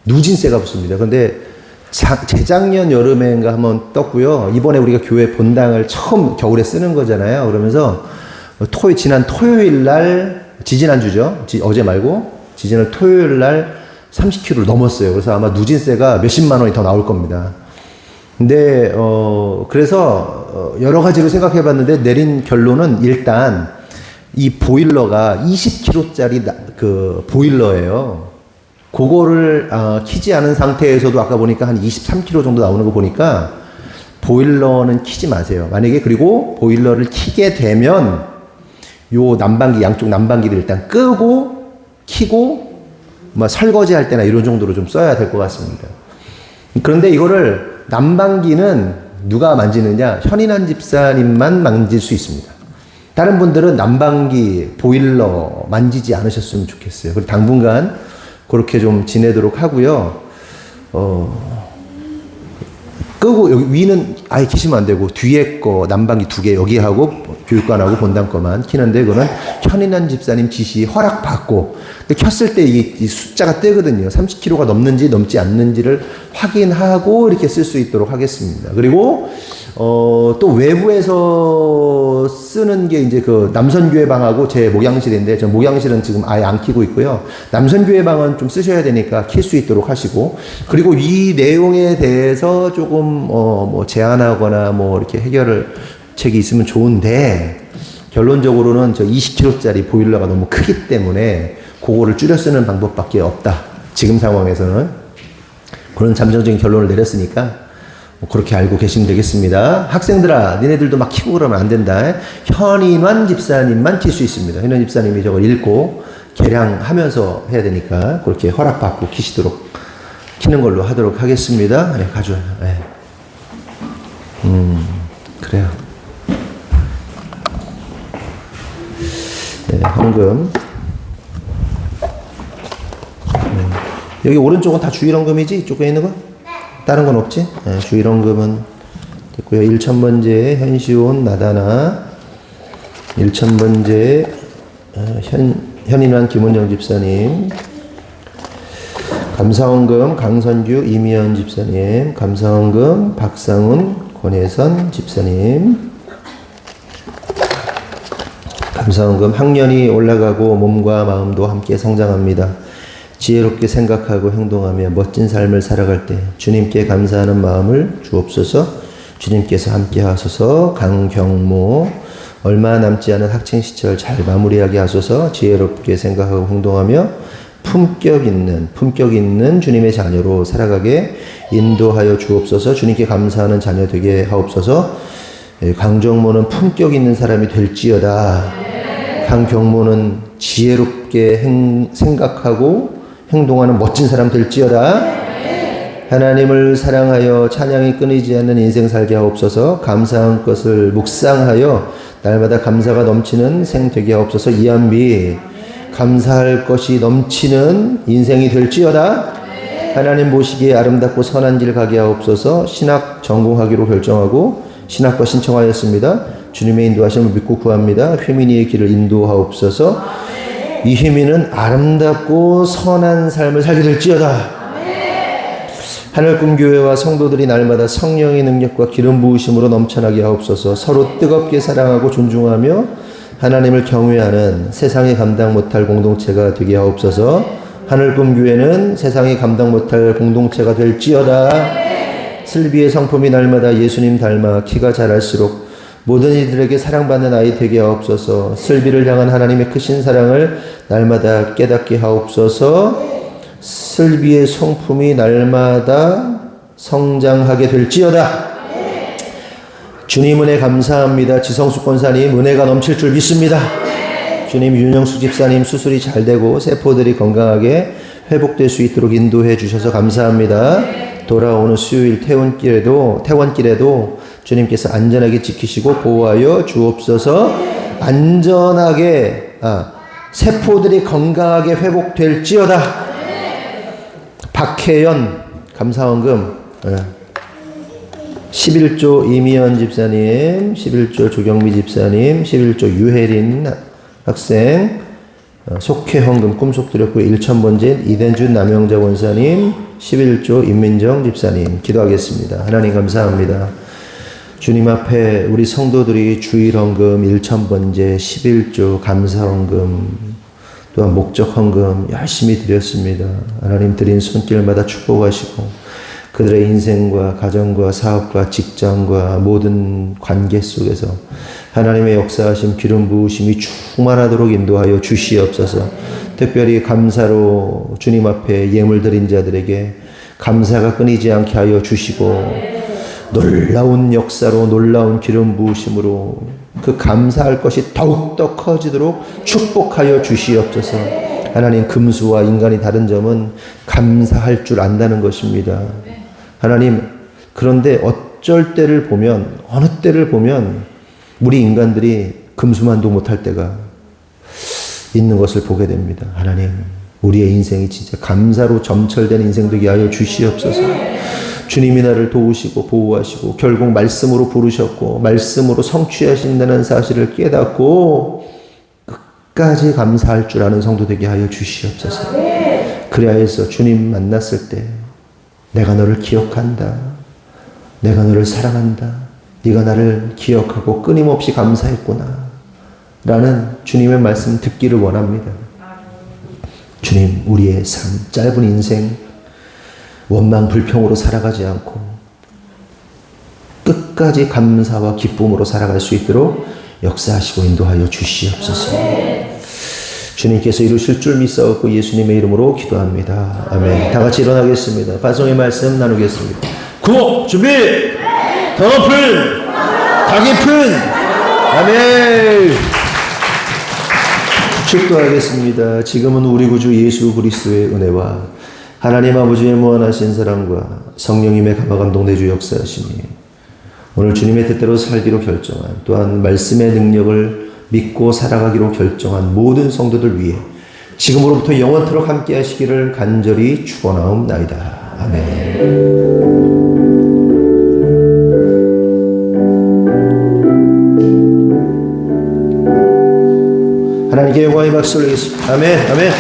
누진세가 붙습니다. 근데 재작년 여름에인가 한번 떴고요. 이번에 우리가 교회 본당을 처음 겨울에 쓰는 거잖아요. 그러면서 지난 토요일 날, 지지난주죠. 어제 말고, 지지난 토요일 날 30km를 넘었어요. 그래서 아마 누진세가 몇십만 원이 더 나올 겁니다. 근데, 그래서, 여러 가지로 생각해 봤는데 내린 결론은 일단 이 보일러가 20kg짜리 보일러예요. 그거를 키지 않은 상태에서도 아까 보니까 한 23kg 정도 나오는 거 보니까 보일러는 키지 마세요. 만약에 그리고 보일러를 키게 되면 요 난방기, 양쪽 난방기를 일단 끄고 키고 뭐 설거지할 때나 이런 정도로 좀 써야 될 것 같습니다. 그런데 이거를 난방기는 누가 만지느냐? 현인환 집사님만 만질 수 있습니다. 다른 분들은 난방기, 보일러 만지지 않으셨으면 좋겠어요. 그리고 당분간 그렇게 좀 지내도록 하고요. 끄고 여기 위는 아예 키시면 안 되고 뒤에 거 난방기 2개 여기 하고 교육관하고 본당 거만 키는데 그거는 현인환 집사님 지시 허락 받고 켰을 때 이 숫자가 뜨거든요. 30kg가 넘는지 넘지 않는지를 확인하고 이렇게 쓸 수 있도록 하겠습니다. 그리고 또 외부에서 쓰는 게 이제 그 남선교회 방하고 제 목양실인데 저 목양실은 지금 아예 안 키고 있고요. 남선교회 방은 좀 쓰셔야 되니까 킬 수 있도록 하시고 그리고 이 내용에 대해서 조금 뭐 제안하거나 뭐 이렇게 해결을 책이 있으면 좋은데 결론적으로는 저 20kg짜리 보일러가 너무 크기 때문에 그거를 줄여 쓰는 방법밖에 없다. 지금 상황에서는 그런 잠정적인 결론을 내렸으니까 그렇게 알고 계시면 되겠습니다. 학생들아, 니네들도 막 키고 그러면 안 된다. 현인환 집사님만 킬 수 있습니다. 현인환 집사님이 저걸 읽고 계량하면서 해야 되니까 그렇게 허락받고 키시도록 키는 걸로 하도록 하겠습니다. 네, 가져와요. 네. 그래요. 네, 헌금. 여기 오른쪽은 다 주일헌금이지? 이쪽에 있는 거? 다른 건 없지? 네, 주일헌금은 됐고요. 1,000번째 현시온 나다나 1,000번째 현인환 김원정 집사님 감사헌금 강선규 이미연 집사님 감사헌금 박상훈 권혜선 집사님 감사헌금 학년이 올라가고 몸과 마음도 함께 성장합니다. 지혜롭게 생각하고 행동하며 멋진 삶을 살아갈 때 주님께 감사하는 마음을 주옵소서. 주님께서 함께 하소서. 강경모 얼마 남지 않은 학창시절 잘 마무리하게 하소서. 지혜롭게 생각하고 행동하며 품격 있는 주님의 자녀로 살아가게 인도하여 주옵소서. 주님께 감사하는 자녀 되게 하옵소서. 강정모는 품격 있는 사람이 될지어다. 강경모는 지혜롭게 생각하고 행동하는 멋진 사람 될지어다. 하나님을 사랑하여 찬양이 끊이지 않는 인생 살게 하옵소서. 감사한 것을 묵상하여 날마다 감사가 넘치는 생 되게 하옵소서. 이한비 감사할 것이 넘치는 인생이 될지어다. 하나님 보시기에 아름답고 선한 길 가게 하옵소서. 신학 전공하기로 결정하고 신학과 신청하였습니다. 주님의 인도하심을 믿고 구합니다. 휘민이의 길을 인도하옵소서. 이 휘민은 아름답고 선한 삶을 살게 될지어다. 하늘꿈교회와 성도들이 날마다 성령의 능력과 기름 부으심으로 넘쳐나게 하옵소서. 서로 뜨겁게 사랑하고 존중하며 하나님을 경외하는 세상이 감당 못할 공동체가 되게 하옵소서. 하늘꿈교회는 세상이 감당 못할 공동체가 될지어다. 슬비의 성품이 날마다 예수님 닮아 키가 자랄수록 모든 이들에게 사랑받는 아이 되게 하옵소서. 슬비를 향한 하나님의 크신 사랑을 날마다 깨닫게 하옵소서. 슬비의 성품이 날마다 성장하게 될지어다. 주님 은혜 감사합니다. 지성수 권사님 은혜가 넘칠 줄 믿습니다. 주님 윤영수 집사님 수술이 잘 되고 세포들이 건강하게 회복될 수 있도록 인도해 주셔서 감사합니다. 돌아오는 수요일 퇴원길에도 주님께서 안전하게 지키시고 보호하여 주옵소서. 안전하게 세포들이 건강하게 회복될지어다. 박혜연 감사원금 11조 이미연 집사님, 11조 조경미 집사님, 11조 유혜린 학생 속회헌금 꿈속 드렸고 1,000번째 이den준 남영자 원사님 11조 임민정 집사님 기도하겠습니다. 하나님 감사합니다. 주님 앞에 우리 성도들이 주일헌금 1,000번째 11조 감사헌금 또한 목적헌금 열심히 드렸습니다. 하나님 드린 손길마다 축복하시고 그들의 인생과 가정과 사업과 직장과 모든 관계 속에서 하나님의 역사하심 기름 부으심이 충만하도록 인도하여 주시옵소서. 특별히 감사로 주님 앞에 예물 드린 자들에게 감사가 끊이지 않게 하여 주시고 놀라운 역사로 놀라운 기름 부으심으로 그 감사할 것이 더욱더 커지도록 축복하여 주시옵소서. 하나님, 금수와 인간이 다른 점은 감사할 줄 안다는 것입니다. 하나님, 그런데 어쩔 때를 보면, 어느 때를 보면 우리 인간들이 금수만도 못할 때가 있는 것을 보게 됩니다. 하나님, 우리의 인생이 진짜 감사로 점철된 인생 되게 하여 주시옵소서. 주님이 나를 도우시고 보호하시고 결국 말씀으로 부르셨고 말씀으로 성취하신다는 사실을 깨닫고 끝까지 감사할 줄 아는 성도 되게 하여 주시옵소서. 그리하여서 주님 만났을 때 내가 너를 기억한다. 내가 너를 사랑한다. 네가 나를 기억하고 끊임없이 감사했구나. 라는 주님의 말씀 듣기를 원합니다. 주님, 우리의 삶, 짧은 인생 원망 불평으로 살아가지 않고 끝까지 감사와 기쁨으로 살아갈 수 있도록 역사하시고 인도하여 주시옵소서. 주님께서 이루실 줄 믿사옵고 예수님의 이름으로 기도합니다. 아멘. 다 같이 일어나겠습니다. 반송의 말씀 나누겠습니다. 구호 준비. 더 높은 더 깊은 아멘. 축도하겠습니다. 지금은 우리 구주 예수 그리스도의 은혜와 하나님 아버지의 무한하신 사랑과 성령님의 감화감동 내주 역사하시니 오늘 주님의 뜻대로 살기로 결정한 또한 말씀의 능력을 믿고 살아가기로 결정한 모든 성도들 위해 지금으로부터 영원토록 함께 하시기를 간절히 축원하옵나이다. 아멘. 하나님께 영광의 박수 올리겠습니다. 아멘, 아멘.